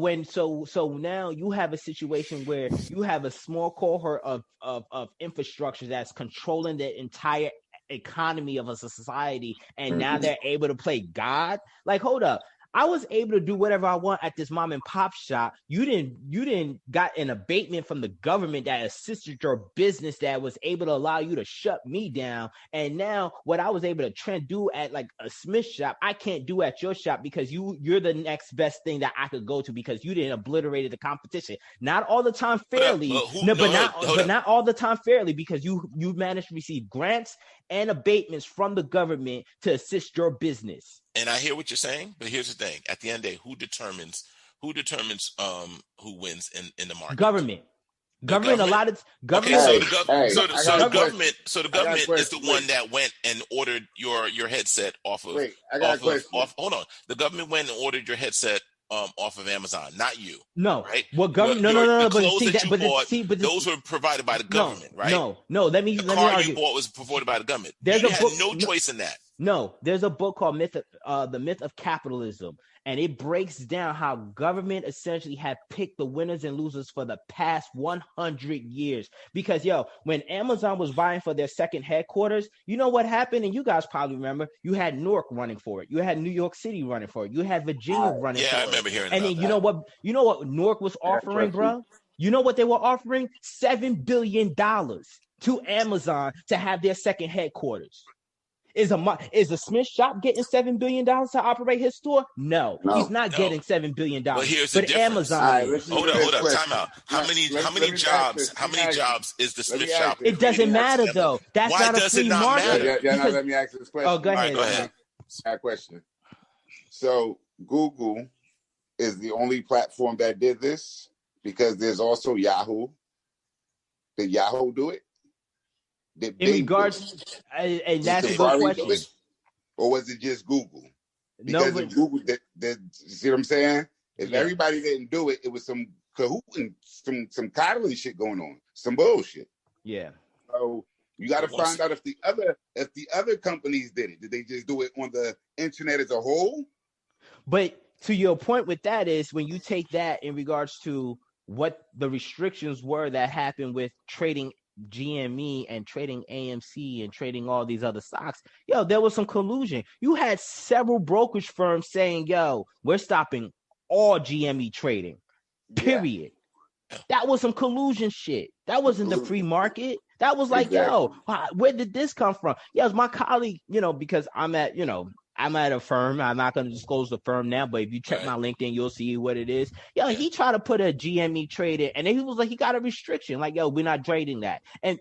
now you have a situation where you have a small cohort of infrastructure that's controlling the entire economy of a society, and now they're able to play God. Like, hold up. I was able to do whatever I want at this mom and pop shop. You didn't got an abatement from the government that assisted your business that was able to allow you to shut me down. And now what I was able to do at like a Smith shop, I can't do at your shop because you're the next best thing that I could go to because you didn't obliterate the competition. Not all the time fairly, but not all the time fairly because you managed to receive grants and abatements from the government to assist your business. And I hear what you're saying, but here's the thing: at the end of the day, who determines who wins in the market? Government. Government. A lot of government. Okay, so the government is the one that went and ordered your headset off of. Wait, I got a question. Hold on, the government went and ordered your headset off of Amazon, not you. No, right? What government? No. But those were provided by the government, right? No. Let me argue. You bought was provided by the government. You had no choice in that. No, there's a book called The Myth of Capitalism, and it breaks down how government essentially had picked the winners and losers for the past 100 years. Because, when Amazon was vying for their second headquarters, you know what happened? And you guys probably remember, you had Newark running for it. You had New York City running for it. You had Virginia running for it. Yeah, I remember hearing and about then that. You know what Newark was offering, bro? You know what they were offering? $7 billion to Amazon to have their second headquarters. Is a Smith shop getting $7 billion to operate his store? No, he's not getting $7 billion. But here's the difference. Amazon. Hold up, time out. How many jobs is the Smith shop? It doesn't matter though. That's Why not a does free it not market. matter? Let me ask this question. Oh, go ahead. Go ahead. I got a question. So Google is the only platform that did this because there's also Yahoo. Did Yahoo do it? In regards, and that's a good question. Or was it just Google? Because if Google, see what I'm saying? If everybody didn't do it, it was some cahooting, some coddling shit going on, some bullshit. Yeah. So you got to find out if the other companies did it. Did they just do it on the internet as a whole? But to your point with that is when you take that in regards to what the restrictions were that happened with trading GME and trading AMC and trading all these other stocks, there was some collusion. You had several brokerage firms saying, we're stopping all GME trading, period. Yeah. That was some collusion shit. That wasn't the free market. That was like, where did this come from? It's my colleague, because I'm at a firm. I'm not going to disclose the firm now, but if you check my LinkedIn, you'll see what it is. He tried to put a GME trade in, and then he was like, he got a restriction. Like, we're not trading that. And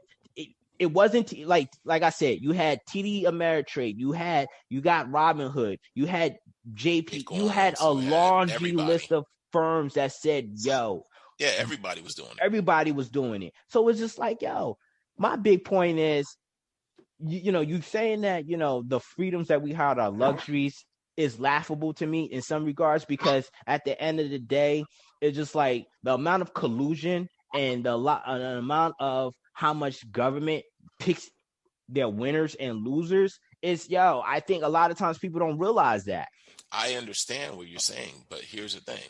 it wasn't like I said, you had TD Ameritrade, you got Robinhood, you had JP, you had a laundry list of firms that said, everybody was doing it. Everybody was doing it. So it's just like, my big point is, you saying that, the freedoms that we had are luxuries is laughable to me in some regards, because at the end of the day, it's just like the amount of collusion and the amount of how much government picks their winners and losers is, I think a lot of times people don't realize that. I understand what you're saying, but here's the thing.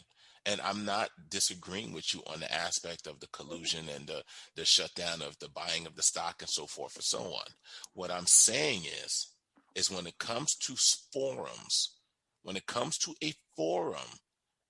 And I'm not disagreeing with you on the aspect of the collusion and the shutdown of the buying of the stock and so forth and so on. What I'm saying is when it comes to forums, when it comes to a forum,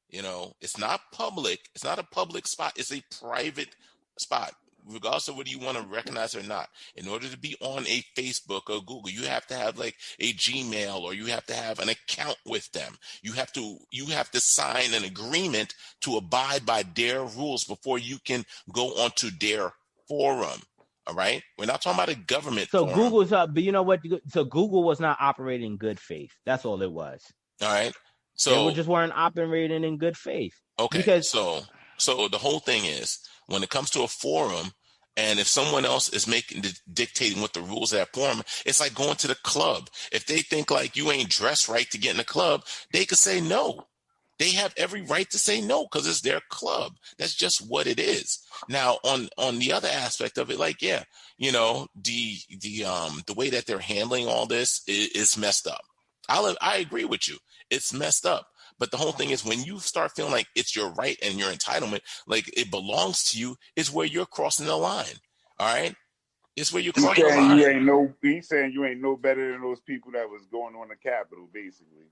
it's not public. It's not a public spot. It's a private spot. Regardless of whether you want to recognize it or not, in order to be on a Facebook or Google, you have to have like a Gmail, or you have to have an account with them. You have to sign an agreement to abide by their rules before you can go onto their forum. All right, we're not talking about a government. So forum. Google's up, but you know what? So Google was not operating in good faith. That's all it was. All right, so they weren't operating in good faith. Okay, because so the whole thing is, when it comes to a forum, and if someone else is dictating what the rules of that forum, it's like going to the club. If they think like you ain't dressed right to get in the club, they could say no. They have every right to say no because it's their club. That's just what it is. Now, on the other aspect of it, like, the way that they're handling all this is messed up. I agree with you. It's messed up. But the whole thing is, when you start feeling like it's your right and your entitlement, like it belongs to you, is where you're crossing the line. All right? It's where you're crossing the line. He's saying you ain't no better than those people that was going on the Capitol, basically.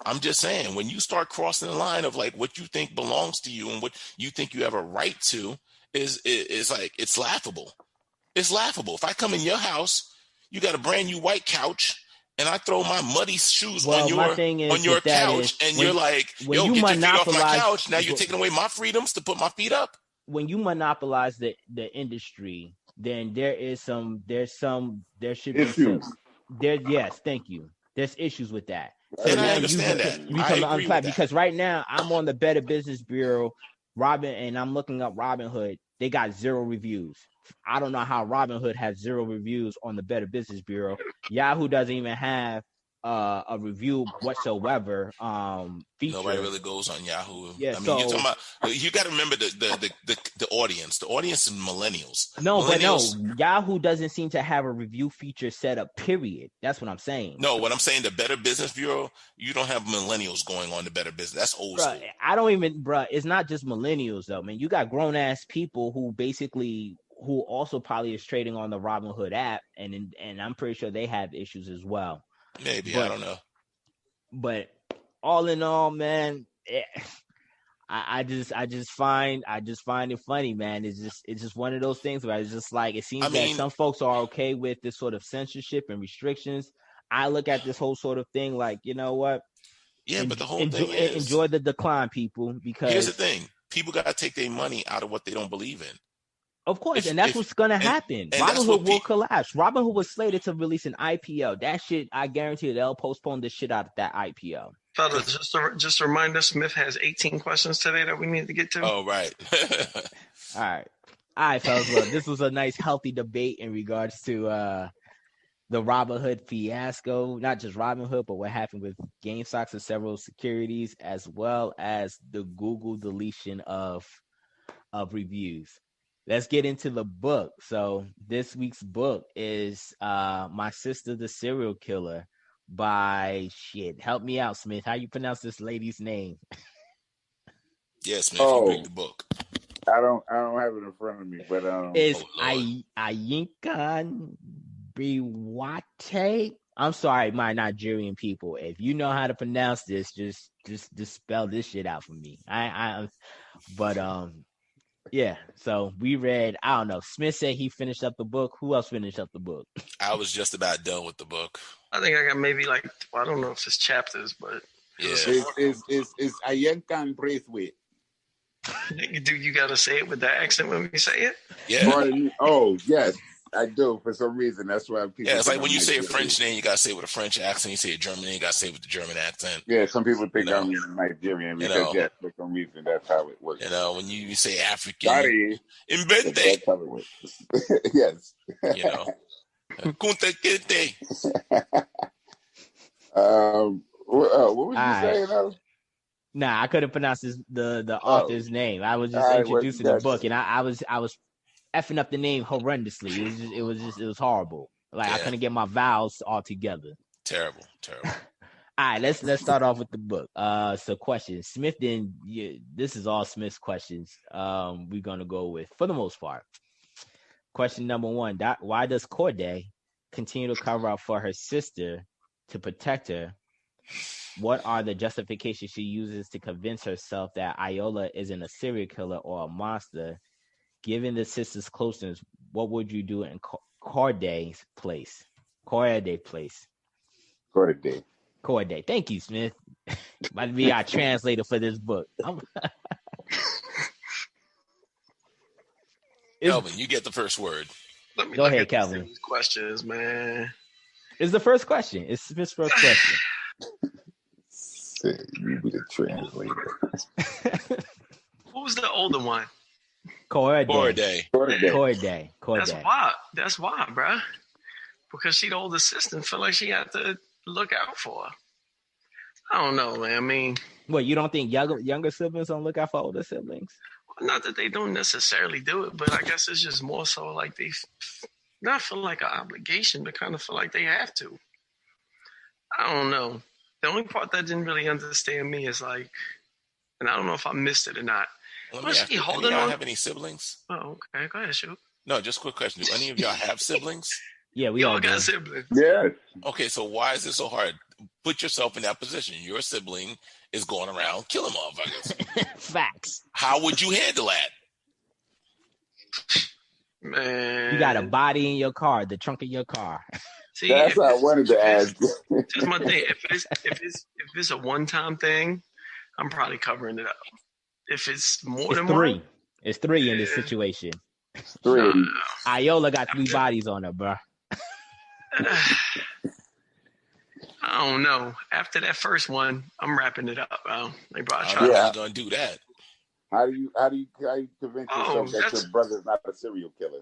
I'm just saying, when you start crossing the line of like what you think belongs to you and what you think you have a right to, is like, it's laughable. It's laughable. If I come in your house, you got a brand new white couch, and I throw my muddy shoes on your couch, and you're like, yo, get your feet off my couch. Now you're taking away my freedoms to put my feet up. When you monopolize the industry, then there should be some, yes, thank you. There's issues with that. And I understand that. I agree with that. Because right now I'm on the Better Business Bureau, and I'm looking up Robinhood. They got 0 reviews. I don't know how Robinhood has 0 reviews on the Better Business Bureau. Yahoo doesn't even have a review whatsoever. Feature. Nobody really goes on Yahoo. Yeah, I mean, you're talking about, you got to remember the audience. The audience is millennials. But Yahoo doesn't seem to have a review feature set up. Period. That's what I'm saying. No, what I'm saying, the Better Business Bureau, you don't have millennials going on the Better Business. That's old school. I don't even, it's not just millennials though, man. You got grown ass people who also probably is trading on the Robinhood app, and I'm pretty sure they have issues as well. Maybe, I don't know. But all in all, man, I just find it funny, man. It's just one of those things where it's just like, it seems that some folks are okay with this sort of censorship and restrictions. I look at this whole sort of thing like, you know what? Yeah, but the whole thing is, enjoy the decline, people. Because here's the thing: people got to take their money out of what they don't believe in. Of course, and that's what's gonna happen. Robinhood will collapse. Robinhood was slated to release an IPO. That shit, I guarantee you, they'll postpone the shit out of that IPO. Fellas, just a reminder, Smith has 18 questions today that we need to get to. Oh, right. All right, fellas. Look, this was a nice, healthy debate in regards to the Robinhood fiasco. Not just Robinhood, but what happened with GameStop and several securities, as well as the Google deletion of reviews. Let's get into the book. So this week's book is My Sister the Serial Killer by help me out, Smith. How you pronounce this lady's name? Yes, Smith, you picked the book. I don't have it in front of me, but it's Oyinkan Braithwaite. I'm sorry, my Nigerian people. If you know how to pronounce this, just spell this shit out for me. Yeah, so we read, I don't know, Smith said he finished up the book. Who else finished up the book? I was just about done with the book. I think I got maybe I don't know if it's chapters, but... Yeah. It's Oyinkan Braithwaite. Dude, you got to say it with that accent when we say it? Yeah. Oh, yes, I do. For some reason, that's why people... Yeah, it's like when you say a French name, you got to say it with a French accent. You say a German name, you got to say it with the German accent. Yeah, some people think I'm Nigerian because, for some reason, that's how it works. When you say African, Sorry. Invente. That's how it works. Yes. Kunta Kinte. What was you saying, though? Nah, I couldn't pronounce the author's name. I was just introducing the book, and I was effing up the name horrendously. It was horrible. I couldn't get my vowels all together. Terrible. All right, let's start off with the book. So questions. Smith this is all Smith's questions. We're gonna go with, for the most part. Question number 1: why does Corday continue to cover up for her sister to protect her? What are the justifications she uses to convince herself that Iola isn't a serial killer or a monster? Given the sister's closeness, what would you do in Corday's place? Corday. Thank you, Smith. Might be our translator for this book. Kelvin, you get the first word. Go ahead, Kelvin. Questions, man. It's the first question. It's Smith's first question. You be the translator. Who's the older one? Corday. That's why, bro. Because she the older sister and feel like she had to look out for her. I don't know, man. I mean, what, you don't think younger siblings don't look out for older siblings? Well, not that they don't necessarily do it, but I guess it's just more so like they not feel like an obligation, but kind of feel like they have to. I don't know. The only part that didn't really understand me is and I don't know if I missed it or not. Was she holding on? Do y'all have any siblings? Oh, okay. Go ahead, shoot. No, just a quick question. Do any of y'all have siblings? Yeah, we Y'all all got do. siblings. Yeah. Okay, so why is it so hard? Put yourself in that position. Your sibling is going around killing motherfuckers. Facts. How would you handle that? Man, You got a body in your car, the trunk of your car. see, That's what I wanted to ask. That's my thing. If it's a one-time thing, I'm probably covering it up. If it's more It's than three. one, It's three in this Yeah. situation. Three. nah. Iola got 3 bodies on her, bro. I don't know. After that first one, I'm wrapping it up. They brought I'm try. not Yeah. gonna do that. How do you convince yourself that that's- your brother's not a serial killer?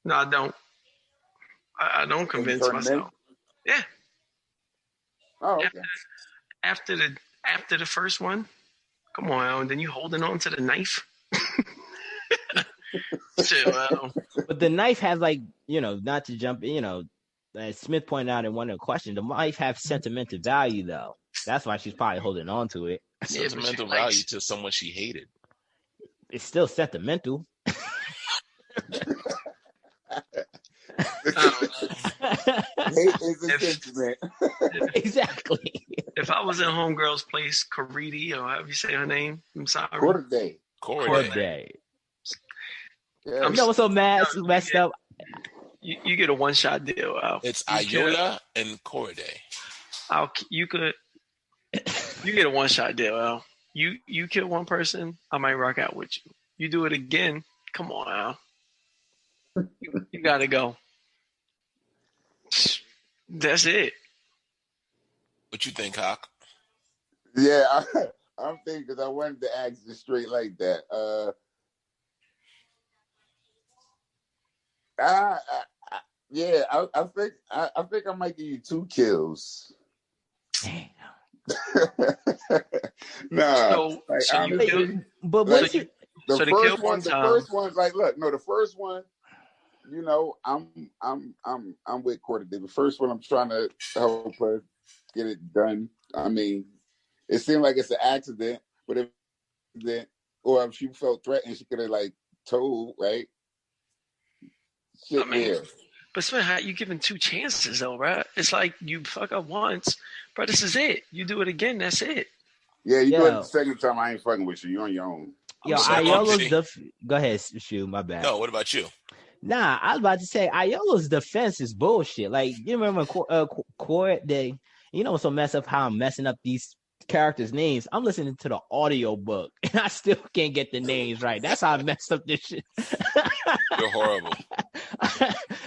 No, I don't. I don't convince turn myself. Yeah. Oh, okay. After the first one, come on, Al, and then you holding on to the knife. Shit, Al. But the knife has not to jump, as Smith pointed out in one of the questions, the knife have sentimental value though. That's why she's probably holding on to it. Yeah, but she Sentimental likes- value to someone she hated. It's still sentimental. Hate is a sentiment. Exactly. If I was in homegirl's place, Karidi, or however you say her name, I'm sorry. Quarter day. Corday. Yeah. You know what's so messed up? You get a one-shot deal, Al. It's You get- Iola and Corday. you get a one-shot deal, Al. You kill one person, I might rock out with you. You do it again, come on, Al. You gotta go. That's it. What you think, Hawk? Yeah, I'm thinking because I wanted to ask you straight like that. I think I might give you 2 kills. Damn. Nah, So you honestly, kill- But So what's you- it? the so they killed first one, one the time. first one, like, look, no, the first one, I'm with Courtney. The first one, I'm trying to help her get it done. I mean, it seemed like it's an accident, but if she felt threatened, she could have told, right? Shit, I mean, yeah. But Smith, how you giving 2 chances though, right? It's like you fuck up once, bro. This is it. You do it again, that's it. Yeah, you do it Yo. the second time. I ain't fucking with you. You're on your own. Yo, sorry, Iola's go ahead, Shu, my bad. No, what about you? Nah, I was about to say Iola's defense is bullshit. Like, you remember Corday, what's so messed up how I'm messing up these characters' names? I'm listening to the audio book and I still can't get the names right. That's how I messed up this shit. You're horrible.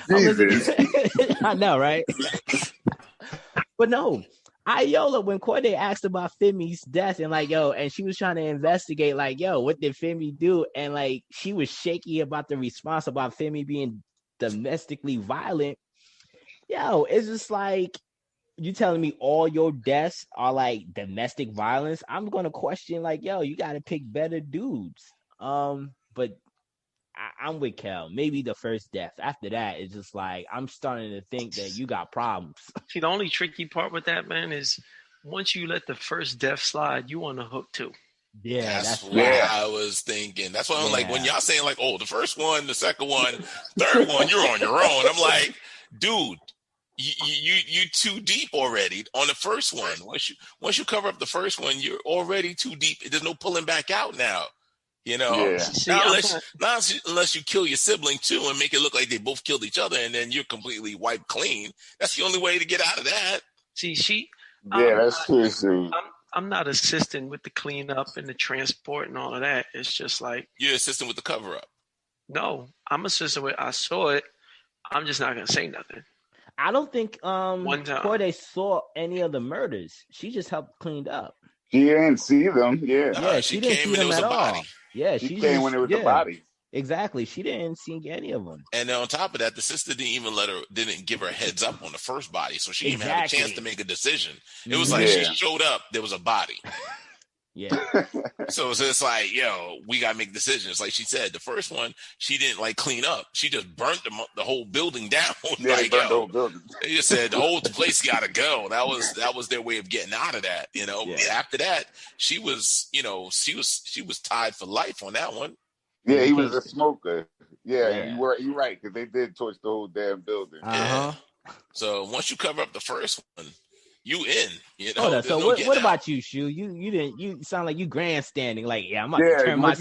Jesus. I know, right? But no, Iola, when Corday asked about Femi's death and she was trying to investigate, what did Femi do? And she was shaky about the response about Femi being domestically violent. It's just you telling me all your deaths are domestic violence? I'm gonna question you gotta pick better dudes. But I'm with Kel. Maybe the first death. After that, it's just I'm starting to think that you got problems. See, the only tricky part with that, man, is once you let the first death slide, you on the hook too. Yeah, That's that's what right. I was thinking. That's why I'm like, Yeah. when y'all saying the first one, the second one, third one, you're on your own. I'm like, dude, you too deep already on the first one. Once you cover up the first one, you're already too deep. There's no pulling back out now. Yeah. See, Not unless you kill your sibling too and make it look like they both killed each other, and then you're completely wiped clean. That's the only way to get out of that. See, Yeah, that's true. Too. I'm not assisting with the cleanup and the transport and all of that. It's just You're assisting with the cover up. no, I'm assisting with. I saw it. I'm just not gonna say nothing. I don't think One time. Corday saw any of the murders. She just helped cleaned up. She didn't see them. Yeah. Yeah, she she didn't came see and it them was at a all. body. Yeah, She came when it was the body. Exactly. She didn't see any of them. And then on top of that, the sister didn't give her heads up on the first body, so she didn't even have a chance to make a decision. It was like she Yeah. showed up, there was a body. Yeah. So it's like, we gotta make decisions. Like she said, the first one, she didn't clean up. She just burnt the whole building down. Yeah, they burned the whole building. They just said the whole place gotta go. That was their way of getting out of that. Yeah. After that, she was tied for life on that one. Yeah, he was can't- a smoker. Yeah, Yeah. you're right, because they did torch the whole damn building. Uh-huh. Yeah. So once you cover up the first one, you in. You know, Hold on. there's So no what getting out. about you, Shu? You sound like you grandstanding. Like, yeah, I'm about Yeah, to turn my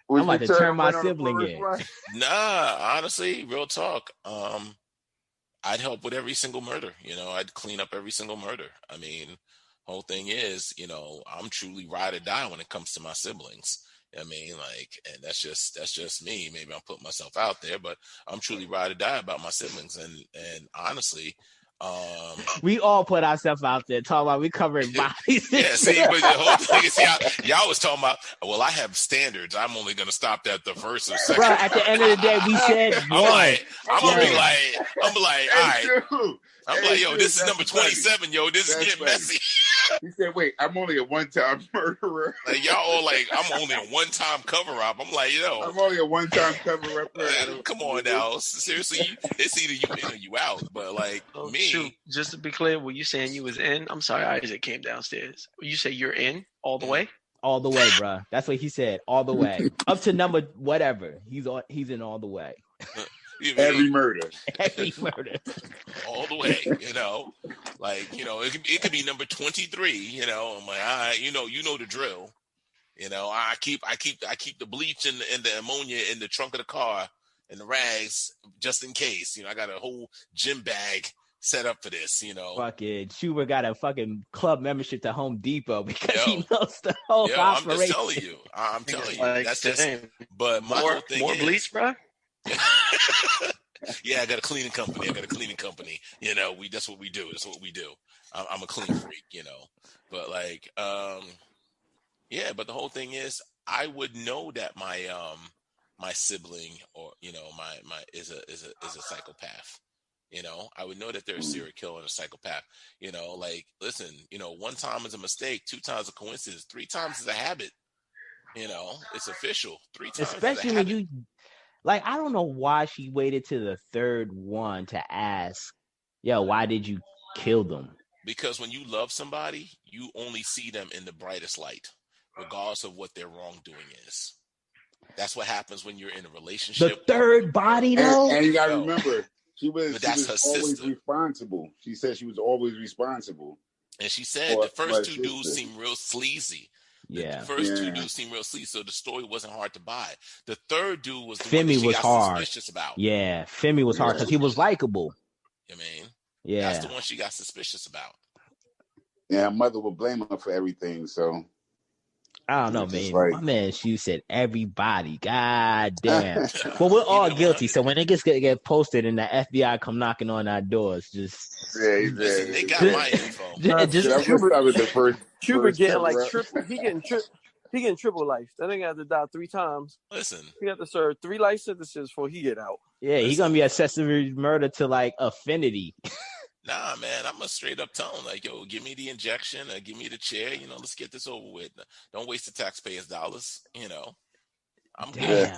was I'm about your to turn turn my went on the sibling first in. one? Nah, honestly, real talk. I'd help with every single murder. You know, I'd clean up every single murder. I mean, whole thing is, you know, I'm truly ride or die when it comes to my siblings. I mean, like, and that's just me. Maybe I'm putting myself out there, but I'm truly ride or die about my siblings. And honestly, We all put ourselves out there talking about we covering bodies. yeah, see, but the whole thing is, y'all was talking about, well, I have standards. I'm only going to stop at the first or second. Bro, at the end of the day, we said I'm one. like, all right. True. I'm like, yo, this is number 27, yo. This is getting funny. messy. He said, wait, I'm only a one-time murderer. Like, y'all all like, I'm only a one-time cover-up. I'm like, yo. I'm only a one-time cover-up. Come on now. Seriously, it's either you in or you out. But, like, me. Shoot, just to be clear, were you saying you was in? I'm sorry, Isaac came downstairs. You say you're in all the way? All the way, bro. That's what he said. All the way. Up to number whatever. He's in all the way. Every murder. Every murder. All the way, you know. Like, you know, it could be number 23, you know. I'm like, all right, you know the drill. You know, I keep the bleach and the ammonia in the trunk of the car and the rags just in case. You know, I got a whole gym bag set up for this, you know. Fucking Schubert got a fucking club membership to Home Depot because he knows the whole I'm operation. just telling you. I'm telling you. Like, That's just. But my whole thing more is, bleach, bro. Yeah, I got a cleaning company. You know, that's what we do. That's what we do. I'm a clean freak, you know. But like, yeah. But the whole thing is, I would know that my my sibling or you know my is a psychopath. You know, I would know that they're a serial killer and a psychopath. You know, like listen, you know, 1 time is a mistake, 2 times a coincidence, 3 times is a habit. You know, it's official. 3 times, especially when you. Like, I don't know why she waited to the third one to ask, yo, why did you kill them? Because when you love somebody, you only see them in the brightest light, regardless of what their wrongdoing is. That's what happens when you're in a relationship. The third body, though? And you got to remember, she was always sister. responsible. She said she was always responsible. And she said the first 2 dudes seemed real sleazy. Yeah. The first 2 dudes seemed real sleazy, so the story wasn't hard to buy. The third dude was the Femi one that she was got hard. suspicious about. Yeah, Femi was hard because he was likable. You mean? Yeah. That's the one she got suspicious about. Yeah, her mother would blame her for everything, so. I don't know, man. Right. My man, she said everybody. God damn. Well, we're all guilty. So when it gets get posted and the FBI come knocking on our doors, just listen, they got my info. Just Cuba getting like triple. He getting triple life. That nigga had to die 3 times. Listen, he had to serve 3 life sentences before he get out. Yeah, he's gonna be accessory murder to like affinity. Nah, man, I'm a straight up tone. Like, yo, give me the injection, give me the chair. You know, let's get this over with. Don't waste the taxpayers' dollars. You know, I'm good.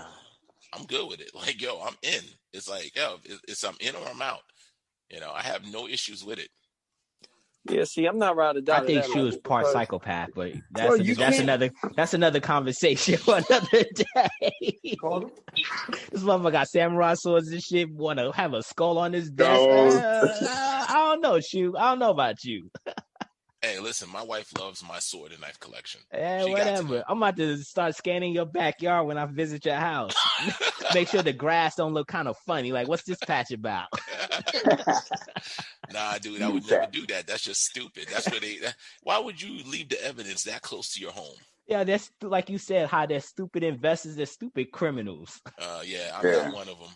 I'm good with it. Like, yo, I'm in. It's like, yo, it's I'm in or I'm out. You know, I have no issues with it. Yeah, see, I'm not ride or die. I think she was part psychopath, but that's another conversation for another day. This motherfucker got samurai swords and shit. Want to have a skull on his desk? I don't know, Shu. I don't know about you. Hey, listen, my wife loves my sword and knife collection. Whatever. I'm about to start scanning your backyard when I visit your house. Make sure the grass don't look kind of funny. Like, what's this patch about? Nah, dude, I would never do that. That's just stupid. That's where why would you leave the evidence that close to your home? Yeah, that's like you said, how they're stupid investors, they're stupid criminals. Yeah, I'm not one of them.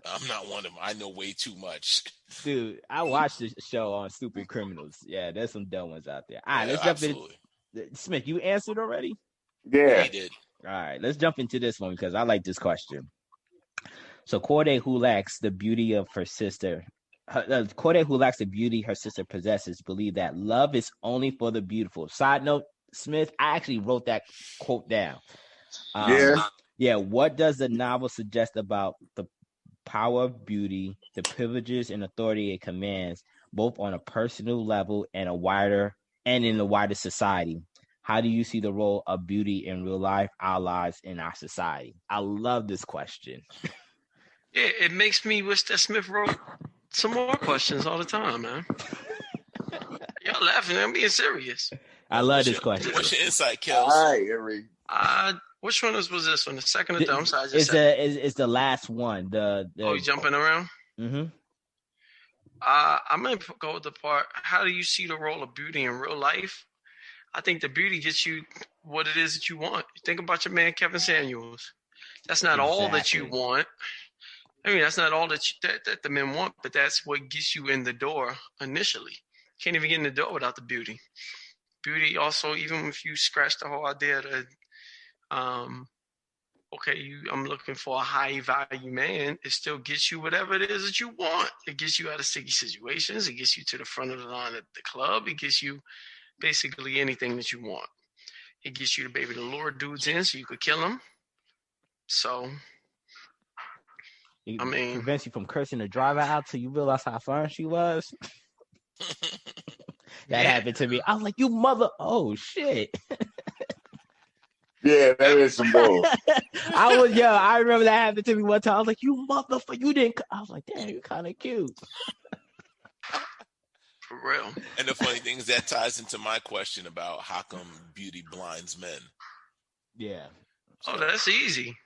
I'm not one of them. I know way too much. Dude, I watched the show on Stupid Criminals. Yeah, there's some dumb ones out there. All right, let's jump in. Smith, you answered already? Yeah. He did. All right, let's jump into this one because I like this question. So Corday, who lacks the beauty of her sister, Corday, who lacks the beauty her sister possesses, believe that love is only for the beautiful. Side note, Smith, I actually wrote that quote down. Yeah, what does the novel suggest about the power of beauty, the privileges and authority it commands, both on a personal level and in a wider society? How do you see the role of beauty in real life, our lives, in our society? I love this question. Yeah, it makes me wish that Smith wrote some more questions all the time, man. Y'all laughing? I'm being serious. I love this question. What's your insight, Kels? All right, Henry. Which one was this one? The second or third? I'm sorry, it's the last one. Oh, you jumping around? Mm-hmm. I'm gonna go with the part. How do you see the role of beauty in real life? I think the beauty gets you what it is that you want. Think about your man Kevin Samuels. That's not all that you want. I mean, that's not all that the men want, but that's what gets you in the door initially. Can't even get in the door without the beauty. Beauty also, even if you scratch the whole idea that, I'm looking for a high value man, it still gets you whatever it is that you want. It gets you out of sticky situations. It gets you to the front of the line at the club. It gets you basically anything that you want. It gets you to be able to lure dudes in so you could kill them. So, It I mean, prevents you from cursing the driver out till you realize how fine she was. That happened to me. I was like, "You mother!" Oh shit! Yeah, that is some bull. I remember that happened to me one time. I was like, "You motherfucker! You didn't." I was like, "Damn, you're kind of cute." For real. And the funny thing is that ties into my question about how come beauty blinds men. Yeah. Oh, that's easy.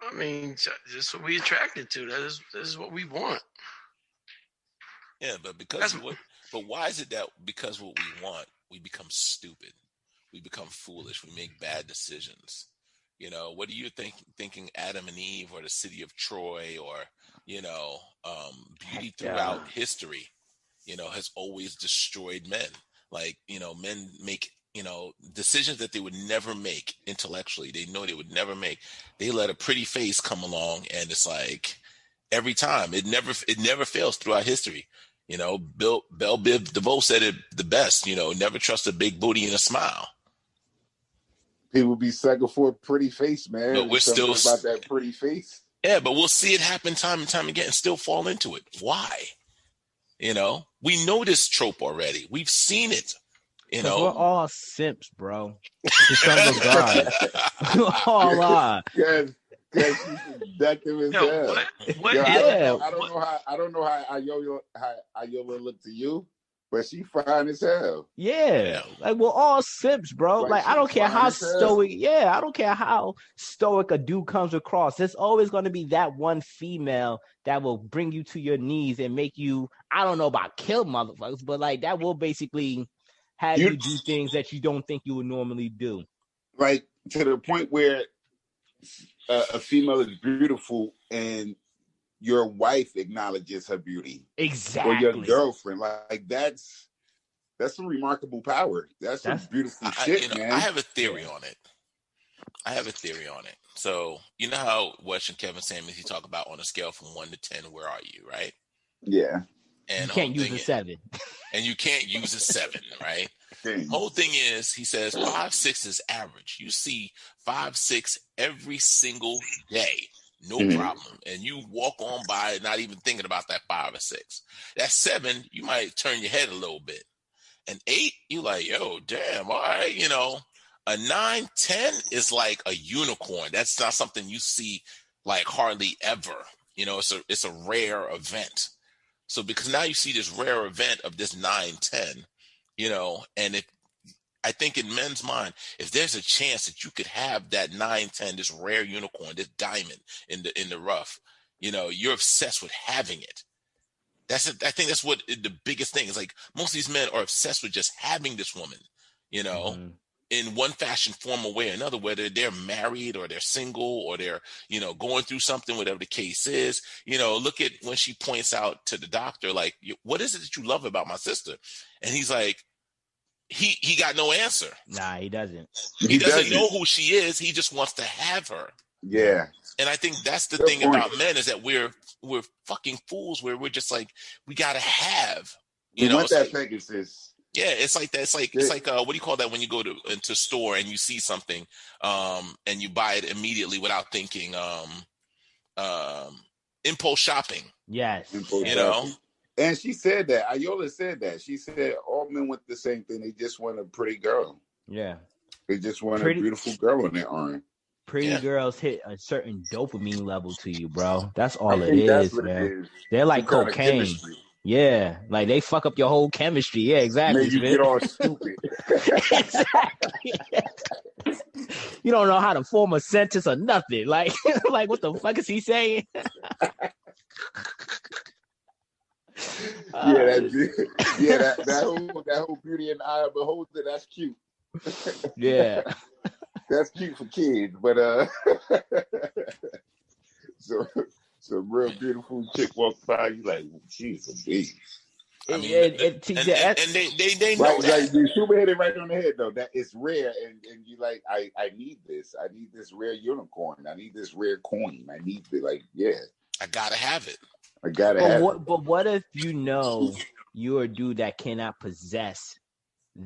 I mean, that's what we attracted to. That is what we want. Yeah, but but why is it that because what we want, we become stupid, we become foolish, we make bad decisions? You know, what are you thinking? Adam and Eve, or the city of Troy, or beauty throughout history, has always destroyed men. Like, men make decisions that they would never make intellectually. They know they would never make. They let a pretty face come along, and it's like every time it never fails throughout history. Belle Biv DeVoe said it the best. Never trust a big booty and a smile. People be sucking for a pretty face, man. But we're still about that pretty face. Yeah, but we'll see it happen time and time again and still fall into it. Why? We know this trope already. We've seen it. We're all simps, bro. To some regard. We all are. Because she's seductive as hell. I don't know how Ayola look to you, but she fine as hell. Yeah. Like, we're all simps, bro. Like I don't care how stoic. Yeah, I don't care how stoic a dude comes across. There's always going to be that one female that will bring you to your knees and make you, I don't know about kill motherfuckers, but like that will basically have you do things that you don't think you would normally do. Like to the point where a female is beautiful and your wife acknowledges her beauty. Exactly. Or your girlfriend. Like that's some remarkable power. That's some beautiful shit, man. I have a theory on it. So, you know how Wes and Kevin Samuels, he talk about on a scale from 1 to 10, where are you, right? Yeah. And you can't use a 7. And you can't use a 7, right? Whole thing is, he says 5'6" is average. You see 5'6" every single day. No problem. And you walk on by not even thinking about that 5 or 6. That 7, you might turn your head a little bit. An 8, you like, yo, damn, all right, A 9, 10 is like a unicorn. That's not something you see like hardly ever. It's a rare event. So because now you see this rare event of this 9, 10, and I think in men's mind, if there's a chance that you could have that 9, 10, this rare unicorn, this diamond in the rough, you're obsessed with having it. I think that's what the biggest thing is. Like most of these men are obsessed with just having this woman, in one fashion, form, or way or another, whether they're married or they're single or they're, going through something, whatever the case is. Look at when she points out to the doctor, like, what is it that you love about my sister? And he's like, he got no answer. Nah, he doesn't. He doesn't know who she is. He just wants to have her. Yeah. And I think that's the thing about men, is that we're fucking fools, where we're just like, we gotta have. We want that Pegasus. Yeah, it's like that. It's like what do you call that when you go into a store and you see something, and you buy it immediately without thinking, impulse shopping. Yes. Shopping. And she said that. Ayola said that. She said all men want the same thing. They just want a pretty girl. Yeah. They just want a beautiful girl on their arm. Pretty girls hit a certain dopamine level to you, bro. That's all I it think that's is, what man. it is. They're like Some kind of cocaine. chemistry. Yeah, like they fuck up your whole chemistry. Yeah, exactly. Make you get all stupid. Exactly. You don't know how to form a sentence or nothing. Like, like what the fuck is he saying? That whole Beauty and the Eye of the Beholder. That's cute. Yeah. That's cute for kids, but so some real beautiful chick walks by, you like, she's a beast. I mean, and they know right, that. like the Schumer hit it right on the head though. That it's rare, and you like, I need this. I need this rare unicorn. I need this rare coin. I need to I gotta have it. I gotta have it. But what if you're a dude that cannot possess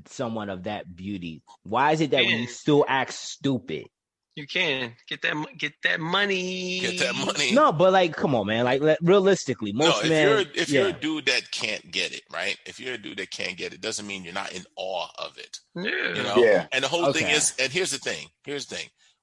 someone of that beauty? Why is it that you still act stupid? You can get that money. Get that money. No, but like, come on, man. Like, realistically, most men. If you're a dude that can't get it, right? If you're a dude that can't get it, doesn't mean you're not in awe of it. Yeah. You know. Yeah. And the whole thing is, and here's the thing.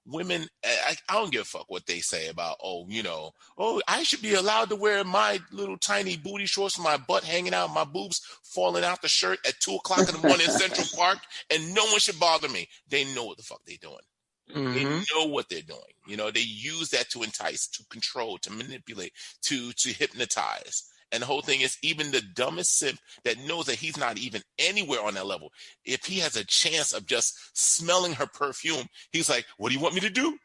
Women, I don't give a fuck what they say about, I should be allowed to wear my little tiny booty shorts, my butt hanging out, my boobs falling out the shirt at 2:00 in the morning in Central Park, and no one should bother me. They know what the fuck they're doing. Mm-hmm. They know what they're doing. They use that to entice, to control, to manipulate, to hypnotize. And the whole thing is, even the dumbest simp that knows that he's not even anywhere on that level, if he has a chance of just smelling her perfume, he's like, what do you want me to do?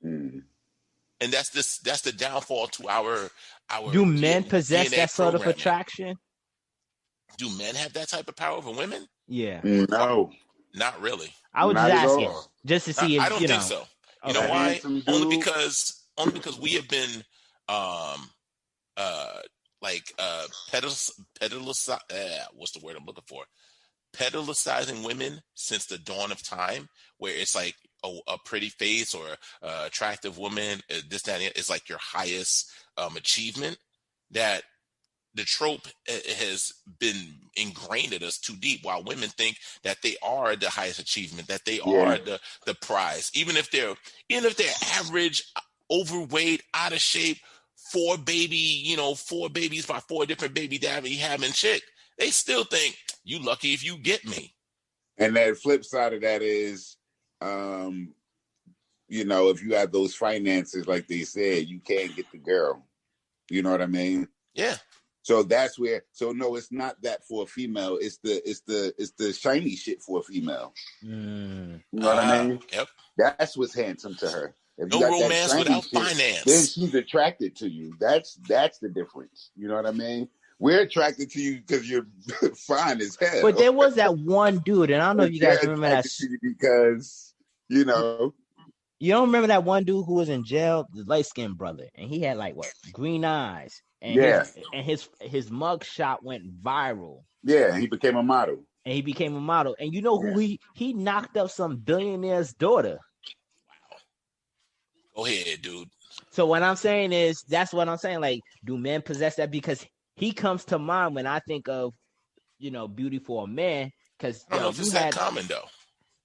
Mm. And that's the downfall to our Do men possess DNA that sort of programming. attraction? Do men have that type of power over women? Yeah. No. Not really. I was just asking, just to see if I don't think so. You know why? Only because we have been what's the word I'm looking for? Pedalizing women since the dawn of time, where it's like a pretty face or attractive woman, this, that, and is like your highest achievement. That the trope has been ingrained in us too deep, while women think that they are the highest achievement, that they are the prize, even if they're average, overweight, out of shape, 4 babies by 4 different baby daddy having shit. They still think you lucky if you get me. And that flip side of that is, if you have those finances, like they said, you can't get the girl. You know what I mean? Yeah. So that's where. So no, it's not that for a female. It's the shiny shit for a female. Mm. You know what I mean? Yep. That's what's handsome to her. If no romance without finance. Then she's attracted to you. That's the difference. You know what I mean? We're attracted to you because you're fine as hell. But there was that one dude, and I don't know if you guys remember that. Because you don't remember that one dude who was in jail, the light-skinned brother, and he had green eyes. And his mug shot went viral. Yeah, he became a model. And you know who he knocked up some billionaire's daughter. Wow. Go ahead, dude. So what I'm saying is, that's what I'm saying. Like, do men possess that? Because he comes to mind when I think of, beauty for a man. Because I don't know if it's that common though.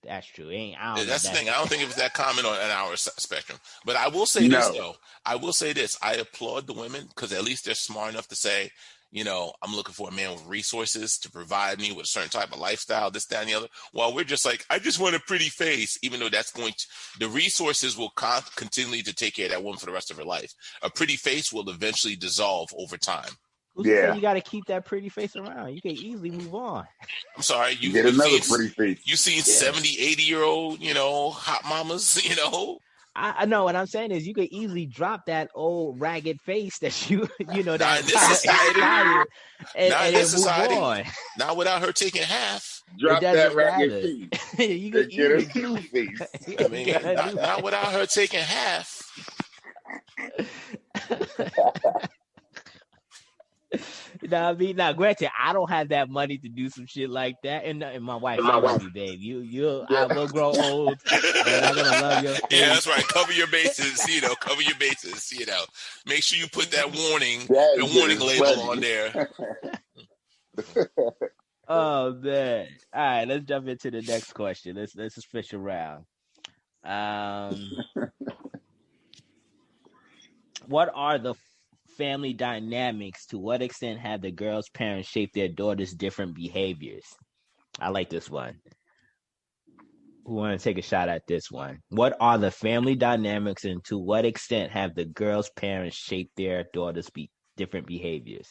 That's true. That's the thing. I don't think it was that common on our spectrum. But I will say this, though. I will say this. I applaud the women because at least they're smart enough to say, I'm looking for a man with resources to provide me with a certain type of lifestyle, this, that, and the other. While we're just like, I just want a pretty face, even though the resources will continue to take care of that woman for the rest of her life. A pretty face will eventually dissolve over time. You got to keep that pretty face around. You can easily move on. I'm sorry. You get another pretty face. You seen 70, 80-year-old, hot mamas, I know what I'm saying is you could easily drop that old ragged face that you that not in this society. and move on. Not without her taking half. Drop that ragged face. You could get a new face. I mean, not without her taking half. I mean, now, granted, I don't have that money to do some shit like that, and my wife, I love you, babe. I will grow old, and I'm gonna love you. Yeah, that's right. Cover your bases, cover your bases, Make sure you put that warning label on there. Oh man! All right, let's jump into the next question. Let's just fish around. Um, what are the family dynamics? To what extent have the girls' parents shaped their daughters' different behaviors? I like this one. Who want to take a shot at this one? What are the family dynamics, and to what extent have the girls' parents shaped their daughters' different behaviors?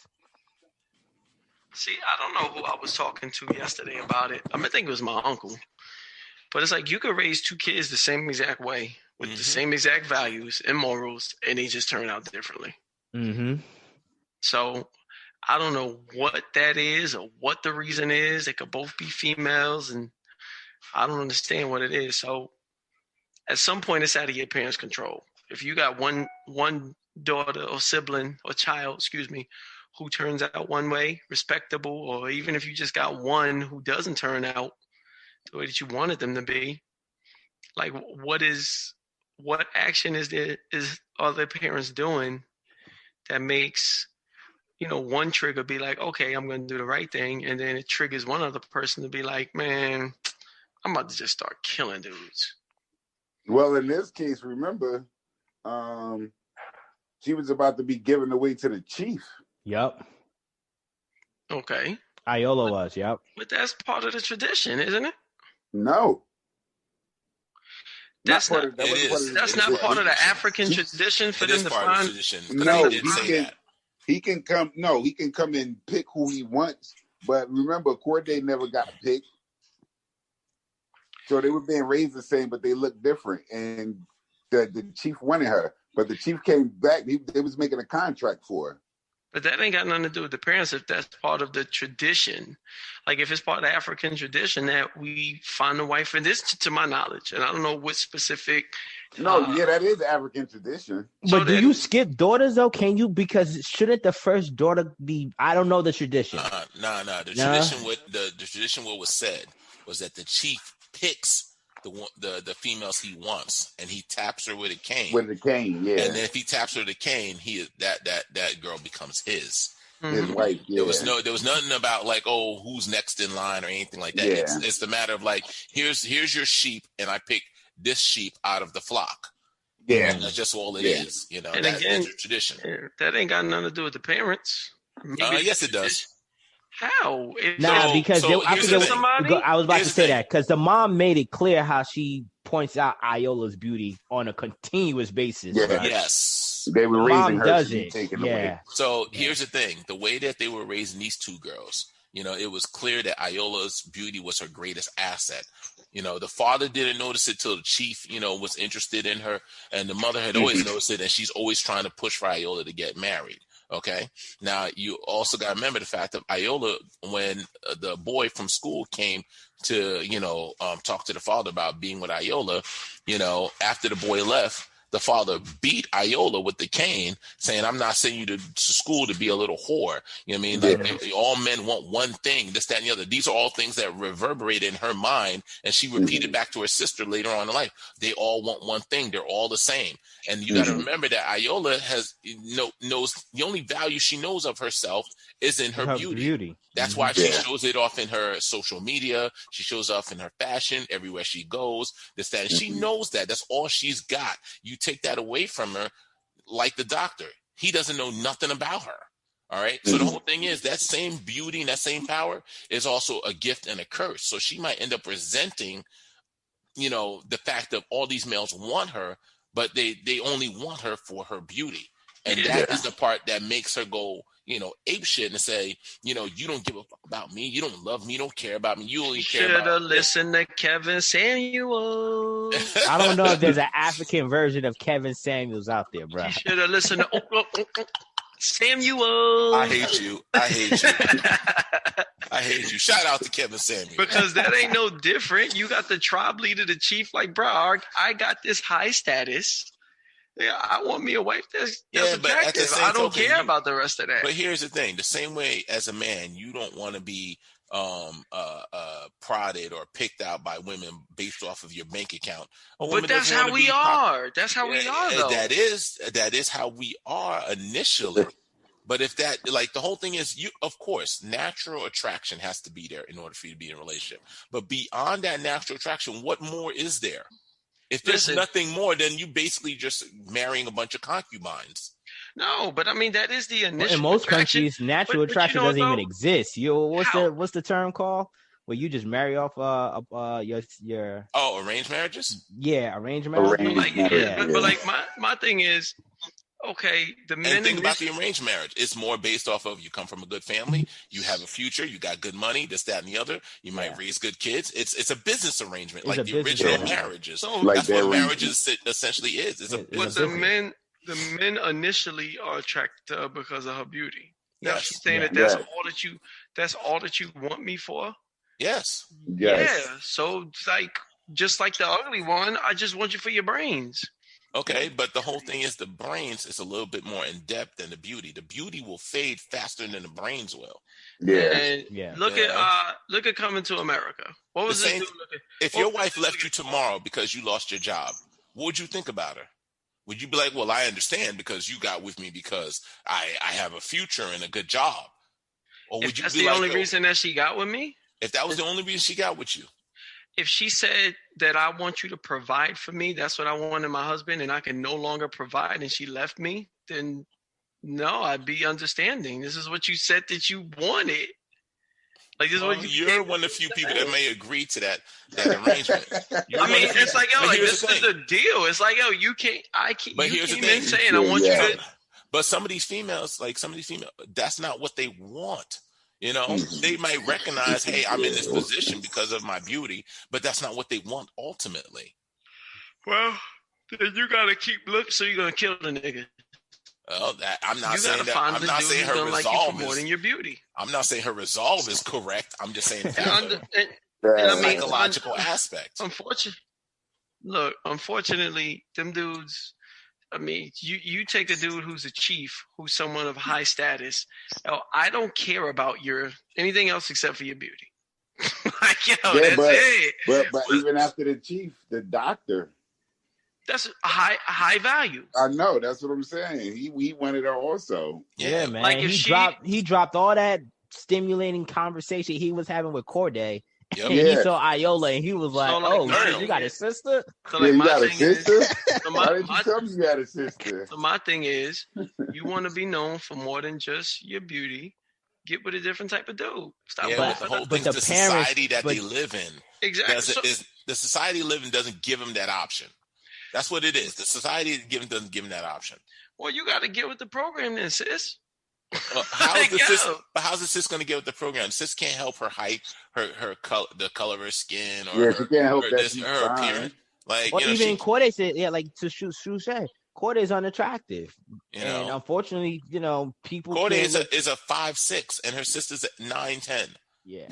See, I don't know who I was talking to yesterday about it. I think it was my uncle. But it's like you could raise two kids the same exact way with the same exact values and morals, and they just turn out differently. Mm-hmm. So I don't know what that is or what the reason is. They could both be females, and I don't understand what it is. So at some point, it's out of your parents' control. If you got one daughter or sibling or child, who turns out one way, respectable, or even if you just got one who doesn't turn out the way that you wanted them to be, like what action are their parents doing that makes one trigger be like, okay, I'm going to do the right thing, and then it triggers one other person to be like, man, I'm about to just start killing dudes. Well, in this case, remember, she was about to be given away to the chief. Yep. Okay. Iola was, yep. But that's part of the tradition, isn't it? No. That's not part of the African tradition for them to find. No, he can come and pick who he wants. But remember, Corday never got picked. So they were being raised the same, but they looked different. And the chief wanted her. But the chief came back. They was making a contract for her. But that ain't got nothing to do with the parents if that's part of the tradition. Like if it's part of the African tradition that we find a wife, and this to my knowledge, and I don't know what specific. That is African tradition. But do you skip daughters though? Can you? Because shouldn't the first daughter be? I don't know the tradition. No. The tradition what was said was that the chief picks the females he wants, and he taps her with a cane. With a cane, yeah. And then if he taps her with a cane, that girl becomes his. His wife. Yeah. There was nothing about like, oh, who's next in line or anything like that. Yeah. It's the matter of like, here's your sheep, and I pick this sheep out of the flock. Yeah, and that's just all it is. And that's your tradition. That ain't got nothing to do with the parents. Yes, it does. How? Because I was about to say that because the mom made it clear how she points out Iola's beauty on a continuous basis. Yeah. Right? Yes, they were raising her to be taken away. So here's the thing: the way that they were raising these two girls, it was clear that Iola's beauty was her greatest asset. The father didn't notice it till the chief, was interested in her, and the mother had always noticed it, and she's always trying to push for Iola to get married. Okay. Now you also got to remember the fact that Iola, when the boy from school came to, talk to the father about being with Iola, after the boy left, the father beat Iola with the cane, saying, I'm not sending you to school to be a little whore. You know what I mean? Like all men want one thing, this, that, and the other. These are all things that reverberate in her mind. And she repeated back to her sister later on in life. They all want one thing. They're all the same. And you got to remember that Iola knows the only value she knows of herself is in her beauty. That's why she shows it off in her social media. She shows off in her fashion everywhere she goes. This, that, and she knows that. That's all she's got. You take that away from her, like the doctor. He doesn't know nothing about her. All right. So the whole thing is that same beauty and that same power is also a gift and a curse. So she might end up resenting, the fact that all these males want her, but they only want her for her beauty. And that is the part that makes her go, ape shit and say, you don't give a fuck about me. You don't love me. You don't care about me. You only care about me. Should have listened to Kevin Samuel. I don't know if there's an African version of Kevin Samuels out there, bro. You should have listened to Samuel. I hate you. I hate you. Shout out to Kevin Samuel. Because that ain't no different. You got the tribe leader, the chief, like, bro, I got this high status. Yeah, I want me a wife that's attractive. I don't care about the rest of that. But here's the thing: the same way as a man, you don't want to be prodded or picked out by women based off of your bank account. But that's how we are. That's how we are, though. That is how we are initially. But if that, like, the whole thing is, of course, natural attraction has to be there in order for you to be in a relationship. But beyond that natural attraction, what more is there? If there's nothing more, then you basically just marrying a bunch of concubines. No, but I mean that is the initial. In most attraction. countries, natural attraction doesn't even exist. What's the term called? Where you just marry off your arranged marriages? Yeah, arranged marriages. But like my thing is, okay, the men. And think about the arranged marriage. It's more based off of you come from a good family, you have a future, you got good money, this, that, and the other. You might raise good kids. It's a business arrangement, like the original marriages. So that's what marriage essentially is. The men initially are attracted to her because of her beauty. Now she's saying that's all that you want me for. Yes. Yeah. So just like the ugly one, I just want you for your brains. Okay, but the whole thing is the brains is a little bit more in depth than the beauty. The beauty will fade faster than the brains will. Look at Coming to America. What was it? If your wife left you tomorrow because you lost your job, what would you think about her? Would you be like, well, I understand because you got with me because I have a future and a good job? Or would if that's the only reason that she got with me? If that was the only reason she got with you? If she said that I want you to provide for me, that's what I want in my husband, and I can no longer provide, and she left me, then no, I'd be understanding. This is what you said that you wanted. Like this is what you're one of the few people that may agree to that arrangement. I mean, it's like, yo, like this is the deal. It's like, yo, you can't. But here's the thing: saying I want you to. But some of these females, that's not what they want. You know, they might recognize, hey, I'm in this position because of my beauty, but that's not what they want ultimately. Well, then you gotta keep looking, so you're gonna kill the nigga. I'm not saying that. I'm not saying her resolve more than your beauty. I'm not saying her resolve is correct. I'm just saying the psychological aspect. Unfortunately, them dudes. I mean, you take a dude who's a chief, who's someone of high status. I don't care about anything else except for your beauty. That's it. But even after the chief, the doctor. That's a high value. I know. That's what I'm saying. He wanted her also. Yeah, man. Like he dropped all that stimulating conversation he was having with Corday. Yep. And he saw Iola and he was like, you got a sister? So like, you got a sister? Why did you tell me you had a sister? So my thing is, you want to be known for more than just your beauty. Get with a different type of dude. Stop the whole thing. The society that they live in. Exactly. The society they live in doesn't give them that option. That's what it is. The society doesn't give them that option. Well, you got to get with the program then, sis. How's the sis going to get with the program? Sis can't help her height, her color, the color of her skin, or she can't help her appearance. Like, even Corday said, like to Shu said, Corday is unattractive, and unfortunately, people. Corday is a 5'6", and her sister's at 9'10". Yeah,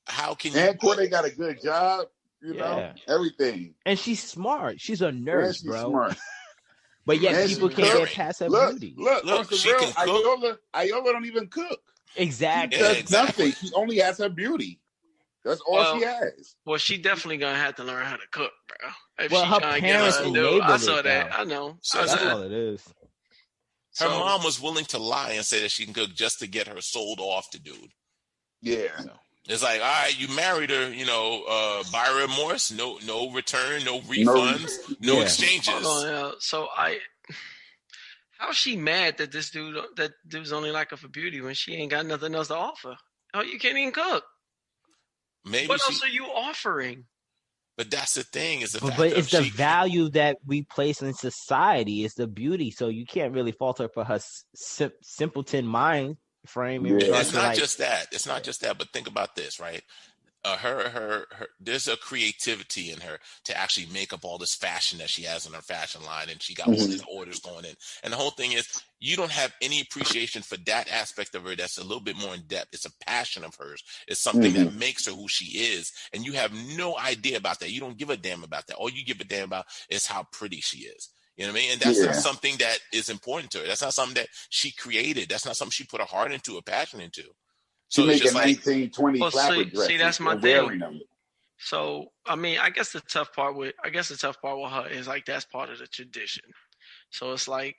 how can you? And Corday got a good job. Everything. And she's smart. She's a nurse, bro. Smart. But yet people can't get past her beauty. Look, she can cook. Iola don't even cook. Exactly. She does nothing. She only has her beauty. That's all she has. Well, she definitely gonna have to learn how to cook, bro. Her parents enabled I saw it, that. I know. So that's all it is. Her mom was willing to lie and say that she can cook just to get her sold off to dude. Yeah. It's like, all right, you married her, buy remorse, no return, no refunds, no exchanges. Hold on, so how's she mad that that dude's only like her for beauty when she ain't got nothing else to offer? Oh, you can't even cook. Maybe what else are you offering? But that's the thing, is the fact but it's the value that we place in society. It's the beauty, so you can't really fault her for her simpleton mind frame. It's not just that. It's not just that. But think about this, right? Her there's a creativity in her to actually make up all this fashion that she has in her fashion line, and she got all these orders going in. And the whole thing is, you don't have any appreciation for that aspect of her that's a little bit more in depth. It's a passion of hers. It's something that makes her who she is, and you have no idea about that. You don't give a damn about that. All you give a damn about is how pretty she is. You know what I mean? And that's not something that is important to her. That's not something that she created. That's not something she put her heart into, a passion into. So it's just 19, 20 clapper dresses. See, that's my thing. So, I mean, I guess the tough part with her is like that's part of the tradition. So it's like,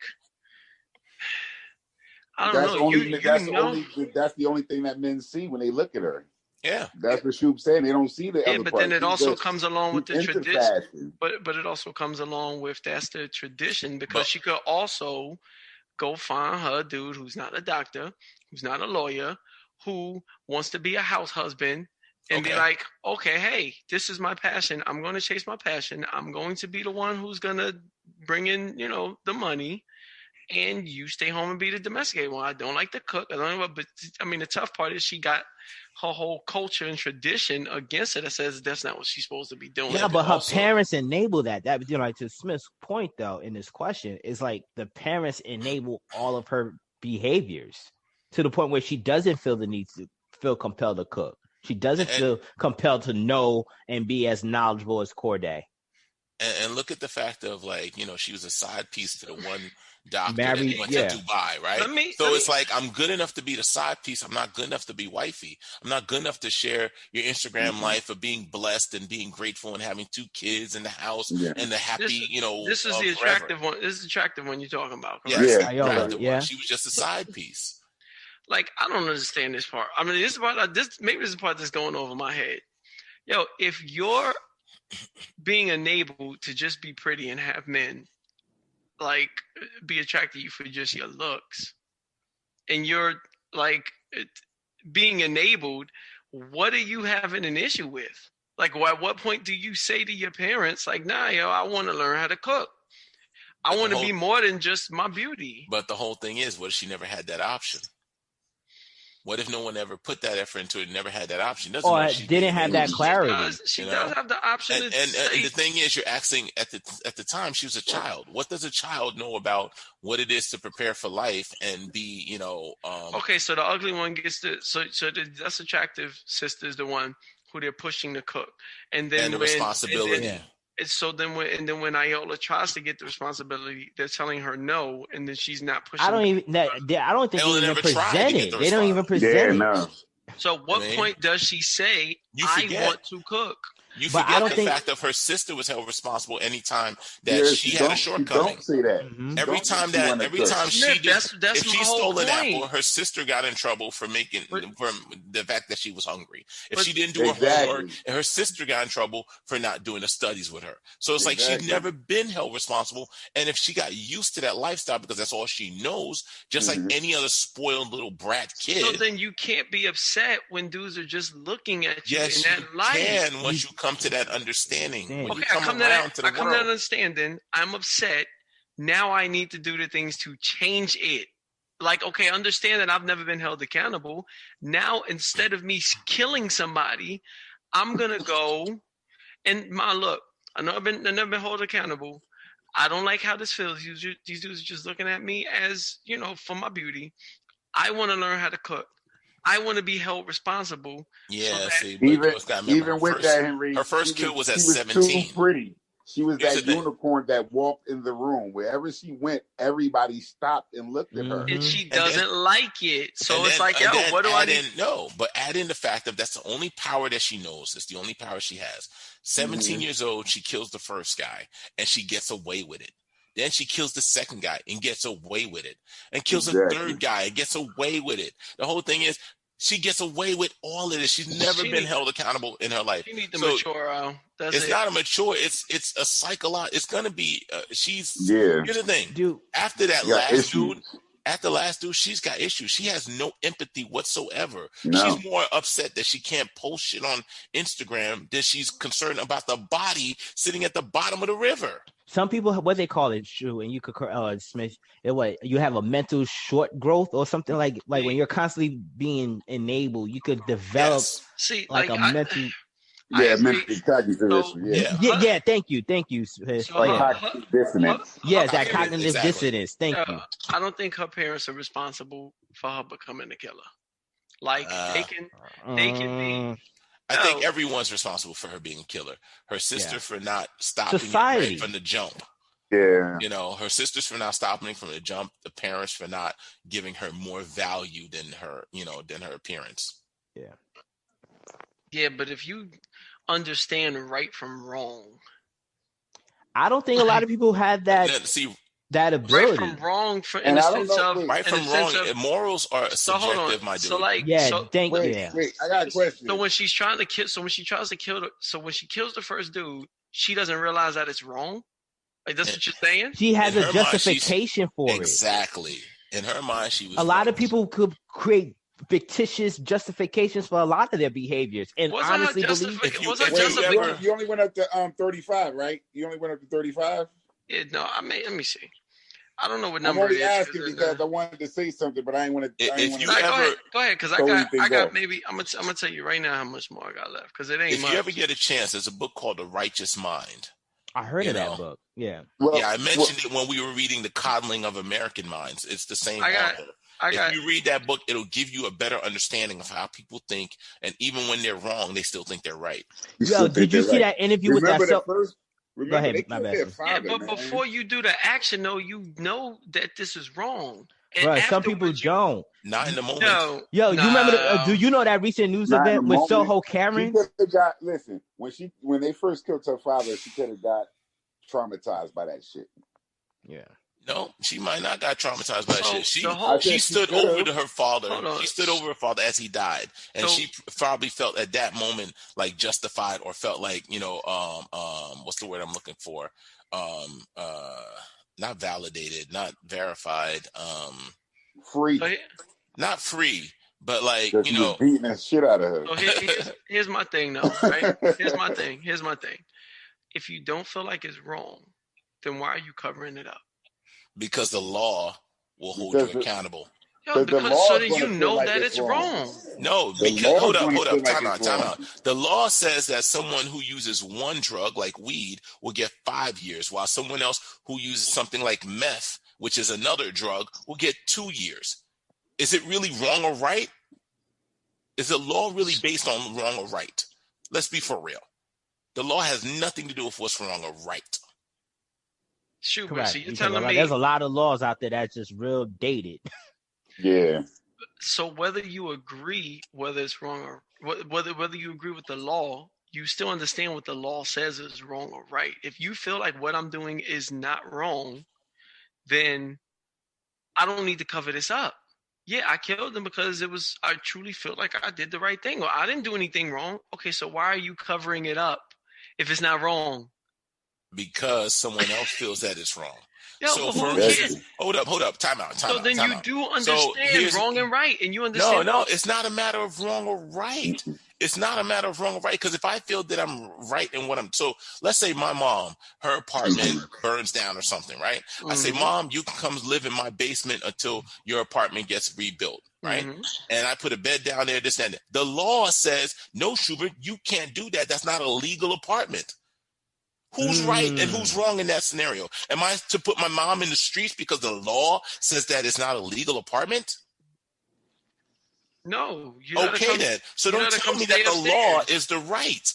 I don't know. That's the only thing that men see when they look at her. Yeah, that's what Shoop saying. They don't see the other but part. then it also comes along with the tradition. Fashion. But it also comes along with that's the tradition because she could also go find her dude who's not a doctor, who's not a lawyer, who wants to be a house husband and be like, okay, hey, this is my passion. I'm going to chase my passion. I'm going to be the one who's going to bring in, the money. And you stay home and be the domesticated one. I don't like to cook. I don't know, but I mean, the tough part is she got her whole culture and tradition against it that says that's not what she's supposed to be doing. Yeah, but her parents enable that. That like to Smith's point though in this question is like the parents enable all of her behaviors to the point where she doesn't feel the need to feel compelled to cook. She doesn't feel compelled to know and be as knowledgeable as Corday. And look at the fact of like, she was a side piece to the one doctor that went to Dubai, right? It's like, I'm good enough to be the side piece. I'm not good enough to be wifey. I'm not good enough to share your Instagram life of being blessed and being grateful and having 2 kids in the house and the happy, This is the attractive one. This is the attractive one you're talking about. Yes, yeah. She was just a side piece. Like, I don't understand this part. I mean, this part is the part that's going over my head. Yo, if you're being enabled to just be pretty and have men like be attracted to you for just your looks, and you're like being enabled, what are you having an issue with? Like, at what point do you say to your parents, like, nah, I want to learn how to cook. I want to be more than just my beauty. But the whole thing is, what if she never had that option? What if no one ever put that effort into it and never had that option? Didn't have that clarity. She does have the option. And the thing is, you're asking at the time she was a child. What does a child know about what it is to prepare for life and be, Okay, so the ugly one gets so the less attractive sister is the one who they're pushing to cook, and then the responsibility. So then when Iola tries to get the responsibility, they're telling her no, and then she's not pushing. I don't think they even present it. They don't even present it. No. So what point does she say, I want to cook? You forget the fact of her sister was held responsible anytime that she had a shortcoming. Don't say that. Mm-hmm. Every time if she stole an apple, her sister got in trouble for the fact that she was hungry. If she didn't do her homework, and her sister got in trouble for not doing the studies with her. So it's like she's never been held responsible. And if she got used to that lifestyle because that's all she knows, just like any other spoiled little brat kid. So then you can't be upset when dudes are just looking at you in that light. Yes, you can once you come to that understanding. When you come to that understanding. I'm upset. Now I need to do the things to change it. Like, okay, understand that I've never been held accountable. Now, instead of me killing somebody, I'm gonna go and look. I've never been held accountable. I don't like how this feels. These dudes are just looking at me as, for my beauty. I want to learn how to cook. I want to be held responsible. Yeah, even with that, Henry, her first kill was at 17. Too pretty. She was that unicorn that walked in the room. Wherever she went, everybody stopped and looked at her. And she doesn't like it. So it's like, what do I need? No, but add in the fact that that's the only power that she knows. It's the only power she has. 17 years old, she kills the first guy, and she gets away with it. Then she kills the second guy and gets away with it. And kills the third guy and gets away with it. The whole thing is, she gets away with all of this. She's never been held accountable in her life. She needs to mature. It's not a mature. It's a psychological. It's gonna be. Here's the thing. Dude, after that last dude, she's got issues. She has no empathy whatsoever. No. She's more upset that she can't post shit on Instagram than she's concerned about the body sitting at the bottom of the river. Some people, what they call it, Shu, and you could, Smith, you have a mental short growth or something like when you're constantly being enabled, you could develop mental. Mental cognitive issue. Yeah. Thank you, Smith. Cognitive dissonance. Yes, that cognitive dissonance. Thank you. I don't think her parents are responsible for her becoming a killer. Like they can be. I think everyone's responsible for her being a killer. Her sister for not stopping it from the jump. Yeah. Her sisters for not stopping from the jump. The parents for not giving her more value than her appearance. Yeah. Yeah, but if you understand right from wrong, I don't think a lot of people have that. See, that ability. Right from wrong, And I don't know. Wait, right from wrong. Morals are subjective, my dude. So like, Yeah, wait, I got a question. So when she's trying to kill, so when she tries to kill, when she kills the first dude, she doesn't realize that it's wrong. Like that's what you're saying. She has a justification for it. Exactly. In her mind, she was. A lot of people could create fictitious justifications for a lot of their behaviors, and honestly believe. You only went up to 35, right? You only went up to 35. Yeah, no, let me see. I don't know what number. I'm only asking because I wanted to say something, but I ain't want to. Go ahead, because I got maybe I'm gonna tell you right now how much more I got left because it ain't. If you ever get a chance, there's a book called The Righteous Mind. I heard of that book. Yeah. I mentioned it when we were reading The Coddling of American Minds. It's the same author. If you read that book, it'll give you a better understanding of how people think, and even when they're wrong, they still think they're right. Yo, did you see that interview with that? Go ahead, my bad. But before you do the action, though, you know that this is wrong. Right, some people don't. Not in the moment. You remember? Do you know that recent news event with Soho Karen? Listen, when they first killed her father, she could have got traumatized by that shit. Yeah. No, she might not got traumatized by that shit. She stood over to her father. She stood over her father as he died, and she probably felt at that moment like justified, or felt like what's the word I'm looking for? Not validated, not verified, free, not free, but like beating the shit out of her. So here's my thing, though. Right? Here's my thing. If you don't feel like it's wrong, then why are you covering it up? Because the law will hold you accountable. So that you know that it's wrong. No, because hold up, time out. The law says that someone who uses one drug like weed will get 5 years, while someone else who uses something like meth, which is another drug, will get 2 years. Is it really wrong or right? Is the law really based on wrong or right? Let's be for real. The law has nothing to do with what's wrong or right. Shoot, so you're telling me there's a lot of laws out there that's just real dated. Yeah. So whether you agree whether it's wrong or whether you agree with the law, you still understand what the law says is wrong or right. If you feel like what I'm doing is not wrong, then I don't need to cover this up. Yeah, I killed him because I truly feel like I did the right thing, or I didn't do anything wrong. Okay, so why are you covering it up if it's not wrong? Because someone else feels that it's wrong. So hold up, time out. So then you do understand wrong and right, and you understand. No, it's not a matter of wrong or right. It's not a matter of wrong or right, because if I feel that I'm right in what so let's say my mom, her apartment burns down or something, right? Mm-hmm. I say, Mom, you can come live in my basement until your apartment gets rebuilt, right? Mm-hmm. And I put a bed down there, this and that. The law says, no, Schubert, you can't do that. That's not a legal apartment. Who's right and who's wrong in that scenario? Am I to put my mom in the streets because the law says that it's not a legal apartment? No. Okay, then. So don't tell me that the law is the right.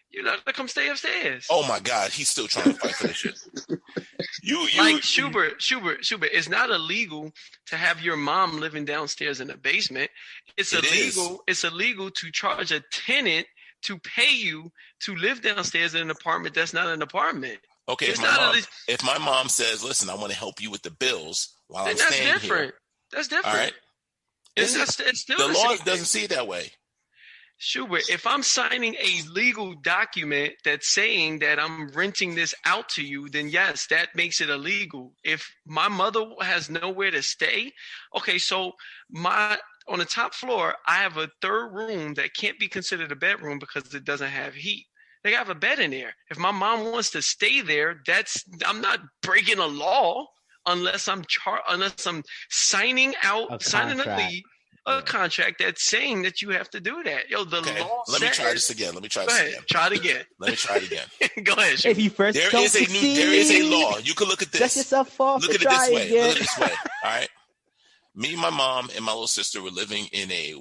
You let her come stay upstairs. Oh my God, he's still trying to fight for this shit. Schubert, it's not illegal to have your mom living downstairs in the basement. It's illegal to charge a tenant to pay you to live downstairs in an apartment that's not an apartment. Okay, if my mom says, listen, I want to help you with the bills while I'm staying here. That's different. All right. It's still the law doesn't see it that way. Schubert, if I'm signing a legal document that's saying that I'm renting this out to you, then yes, that makes it illegal. If my mother has nowhere to stay, okay, so on the top floor, I have a third room that can't be considered a bedroom because it doesn't have heat. They have a bed in there. If my mom wants to stay there, I'm not breaking a law unless I'm signing a contract that's saying that you have to do that. Yo, the law says. Let me try this again. Try it again. Let me try it again. Go ahead. If you first there is a law. You can look at this. Dust yourself off. Look at it this way. Look at it this way. All right. Me, my mom, and my little sister were living in a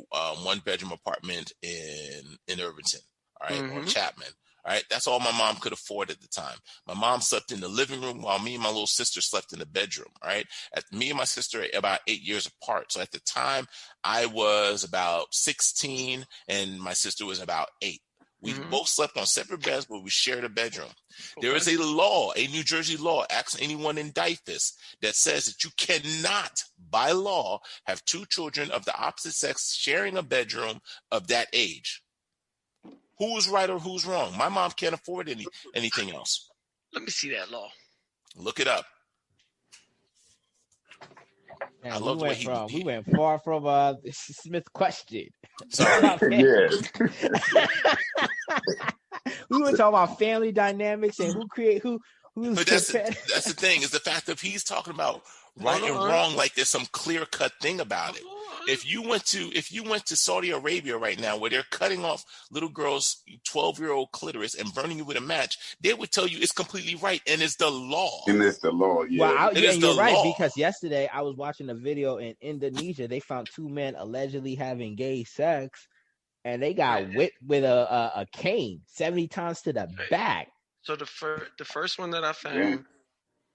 one-bedroom apartment in Irvington, all right, on Chapman. All right, that's all my mom could afford at the time. My mom slept in the living room while me and my little sister slept in the bedroom. All right, me and my sister are about 8 years apart. So at the time, I was about 16 and my sister was about 8. We both slept on separate beds, but we shared a bedroom. Okay. There is a law, a New Jersey law, ask anyone indict this, that says that you cannot, by law, have two children of the opposite sex sharing a bedroom of that age. Who's right or who's wrong? My mom can't afford anything else. Let me see that law. Look it up. Man, I love we went far from Smith's question. Sorry. Yeah. We were talking about family dynamics and who's. But that's the thing, is the fact that he's talking about right and wrong, like there's some clear cut thing about it. If you went to Saudi Arabia right now, where they're cutting off little girls' 12-year-old clitoris and burning you with a match, they would tell you it's completely right, and it's the law. And it's the law, yeah. Well, you're right, because yesterday I was watching a video in Indonesia. They found two men allegedly having gay sex, and they got whipped with a cane 70 times to the back. So the first one that I found.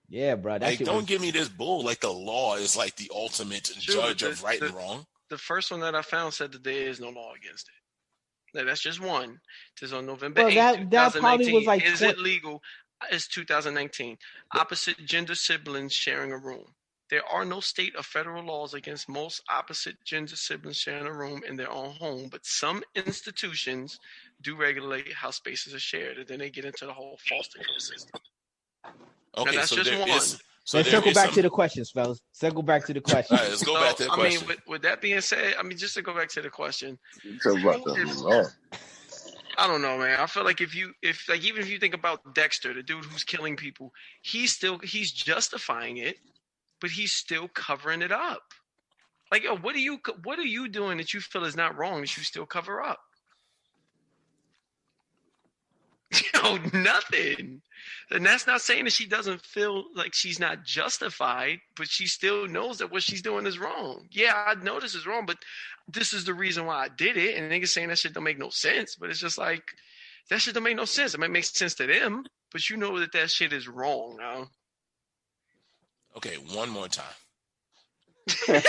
Yeah, bro. Don't give me this bull. Like the law is like the ultimate judge of right and wrong. The first one that I found said that there is no law against it. Now, that's just one. This is on November 8th, 2019. Was like is it legal? It's 2019. Opposite gender siblings sharing a room. There are no state or federal laws against most opposite gender siblings sharing a room in their own home, but some institutions do regulate how spaces are shared, and then they get into the whole foster care system. Okay, now, that's so just one. Let's circle back to the questions, fellas. Circle back to the question. All right, let's go back to the question. I mean, with that being said, just to go back to the question. I don't know, man. I feel like even if you think about Dexter, the dude who's killing people, he's justifying it, but he's still covering it up. Like, what are you doing that you feel is not wrong that you still cover up? Nothing. And that's not saying that she doesn't feel like she's not justified, but she still knows that what she's doing is wrong. Yeah, I know this is wrong, but this is the reason why I did it. And niggas saying that shit don't make no sense, but it's just like, that shit don't make no sense. It might make sense to them, but you know that shit is wrong now. Okay, one more time. Because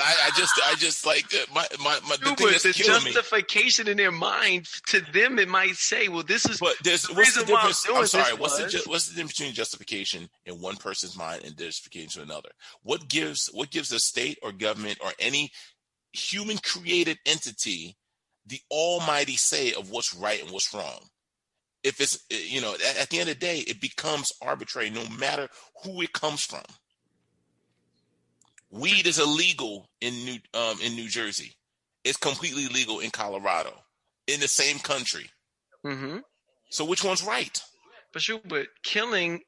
I just like my the thing that's killing me. Justification in their mind, to them it might say, well, this is. But what's the difference? I'm sorry. What's the difference between justification in one person's mind and justification to another? What gives a state or government or any human created entity the almighty say of what's right and what's wrong? If it's at the end of the day, it becomes arbitrary no matter who it comes from. Weed is illegal in New Jersey. It's completely legal in Colorado, in the same country. Mm-hmm. So which one's right? But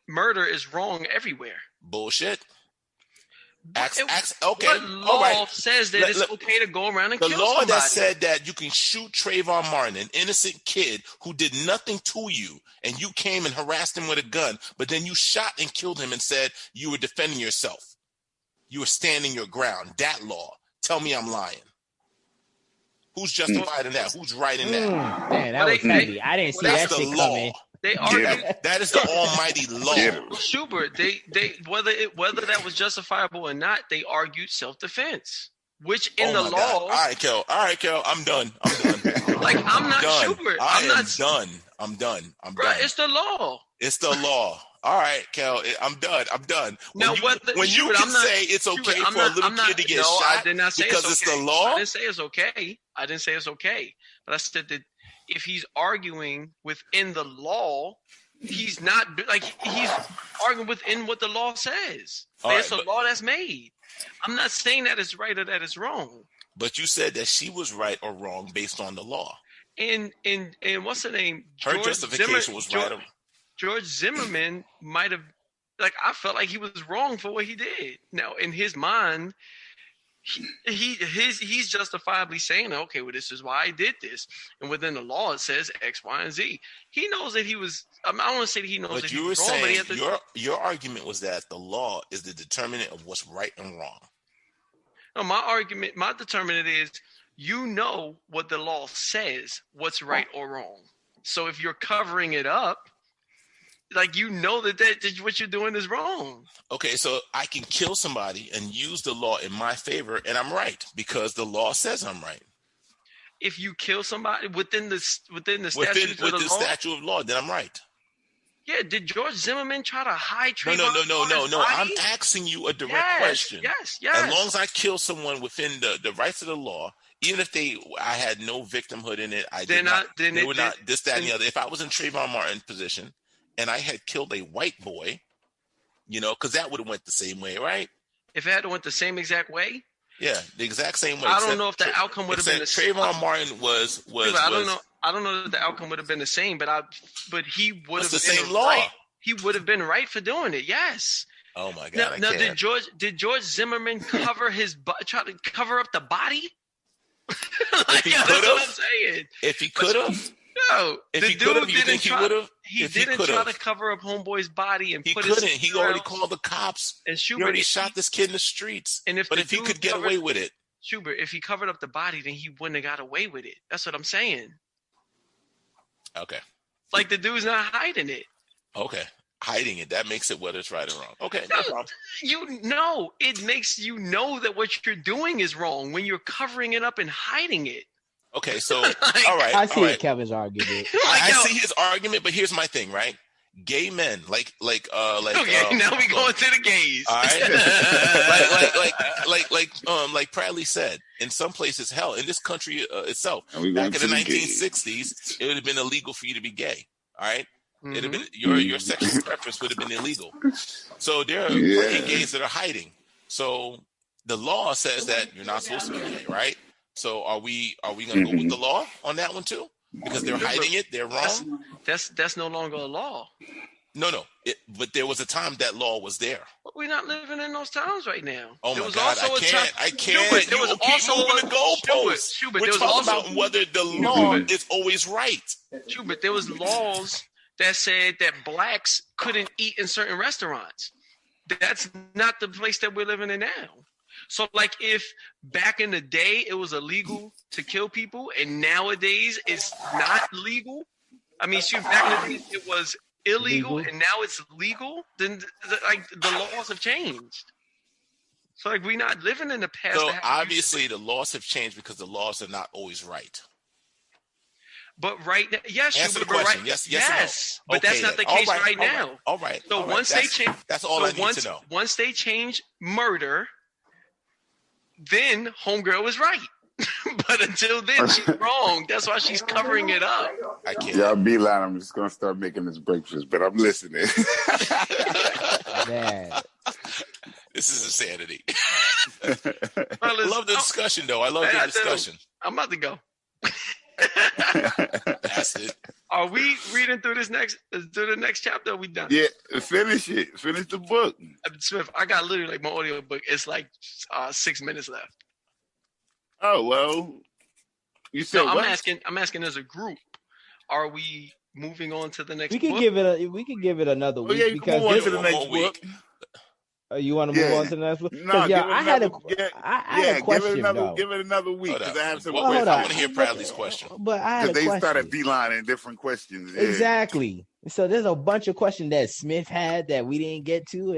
murder is wrong everywhere. Bullshit. Okay. What law says that it's okay to go around and kill somebody? The law that said that you can shoot Trayvon Martin, an innocent kid who did nothing to you, and you came and harassed him with a gun, but then you shot and killed him and said you were defending yourself. You were standing your ground. That law. Tell me I'm lying. Who's justified in that? Who's right in that? Man, that was heavy. I didn't see that shit coming. They argue that is the almighty law. Schubert, they whether that was justifiable or not, they argued self-defense, which in the law. God. All right, Kel. I'm done. Like, I'm not done. Schubert. I'm done. Bro, it's the law. It's the law. All right, Kel, I'm done. When you can say it's okay for a little kid to get shot I did not say because it's the law? I didn't say it's okay. But I said that if he's arguing within the law, he's not he's arguing within what the law says. There's a law that's made. I'm not saying that it's right or that it's wrong. But you said that she was right or wrong based on the law. And what's her name? Her justification was right. George Zimmerman might have, I felt like he was wrong for what he did. Now, in his mind, he's justifiably saying, okay, well, this is why I did this. And within the law, it says X, Y, and Z. He knows that he was, I don't want to say that he knows that he was wrong. But you were saying your argument was that the law is the determinant of what's right and wrong. No, my determinant is, you know what the law says, what's right or wrong. So if you're covering it up, you know that what you're doing is wrong. Okay, so I can kill somebody and use the law in my favor, and I'm right because the law says I'm right. if you kill somebody within the statute of the law. Statute of law, then I'm right. Yeah, did George Zimmerman try to hide Trayvon? No. I'm asking you a direct question. Yes. As long as I kill someone within the rights of the law, even if I had no victimhood in it, they were not this, that, and the other. If I was in Trayvon Martin's position and I had killed a white boy, because that would have went the same way, right? If it had went the same exact way? Yeah, the exact same way. I don't know if the outcome would have been the same. Trayvon Martin was. I don't know that the outcome would have been the same, but he would have been the same law. Right. He would have been right for doing it. Yes. Oh my God! Now did George Zimmerman try to cover up the body? If he could have, if he could have, no. If he could have, you think he would have? He didn't try to cover up Homeboy's body and he put couldn't. He already called the cops. And Schubert, he already shot this kid in the streets. And if he could get away with it, Schubert, if he covered up the body, then he wouldn't have got away with it. That's what I'm saying. Okay. Like the dude's not hiding it. Okay. Hiding it, that makes it whether it's right or wrong. Okay. It makes you know that what you're doing is wrong when you're covering it up and hiding it. Okay, so all right. I see Kevin's argument. I see his argument, but here's my thing, right? Gay men, like okay, now we going to the gays. All right. like Bradley said, in some places, hell, in this country itself, back in the 1960s, it would have been illegal for you to be gay. All right. Mm-hmm. It'd have been your sexual preference would have been illegal. So there are plenty of gays that are hiding. So the law says that you're not supposed to be gay, right? So are we going to go with the law on that one too? Because they're hiding it, they're wrong. That's no longer a law. No. But there was a time that law was there. But we're not living in those times right now. Oh my God, I can't. There was also moving the goalposts. We're talking about whether the law is always right. But there was laws that said that blacks couldn't eat in certain restaurants. That's not the place that we're living in now. So, like, if back in the day it was illegal to kill people, and nowadays it's not legal. I mean, back in the day it was illegal, and now it's legal. Then, the laws have changed. So, like, we're not living in the past. So, obviously, the laws have changed because the laws are not always right. But right now, yes, answer the question. Right, yes, no. But that's not the case right now. All right. So once they change, that's all I need to know. Once they change murder, then homegirl is right. But until then, she's wrong. That's why she's covering it up. I can't. Y'all be lying. I'm just gonna start making this breakfast, but I'm listening. Man. This is insanity. I love the discussion, though. I love the discussion. I'm about to go. That's it. Are we reading through the next chapter? Are we done? Yeah, finish it. Finish the book. Smith, I got literally my audio book. It's like 6 minutes left. Oh well, you said no, what? I'm asking as a group. Are we moving on to the next? We could book? give it another week because move on to the next book. You want to move on to the next one? No, I had a question. Give it another week because I have some questions. I want to hear Bradley's question. But I had a question. They started beelining different questions. Yeah. Exactly. So there's a bunch of questions that Smith had that we didn't get to.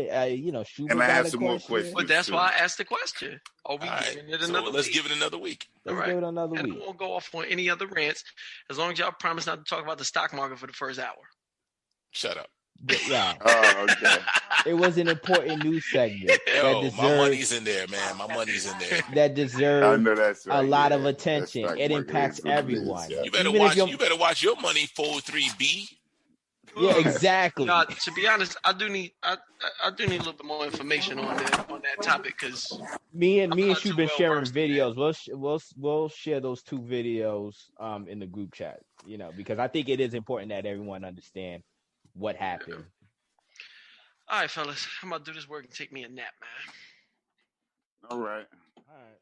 Schubert and I have some more questions. But that's why I asked the question. Are we giving it another week? Let's give it another week. Let's give it another week. And I won't go off on any other rants as long as y'all promise not to talk about the stock market for the first hour. Shut up. Yeah. Oh, okay. It was an important news segment. My money's in there, man. My money's in there. That deserves a lot of attention. It impacts everyone. You better watch your money fold 3B. Yeah, exactly. To be honest, I do need a little bit more information on that topic because me and Shu been sharing videos. We'll share those 2 videos in the group chat. Because I think it is important that everyone understand what happened. All right, fellas, I'm about to do this work and take me a nap, man. All right. All right.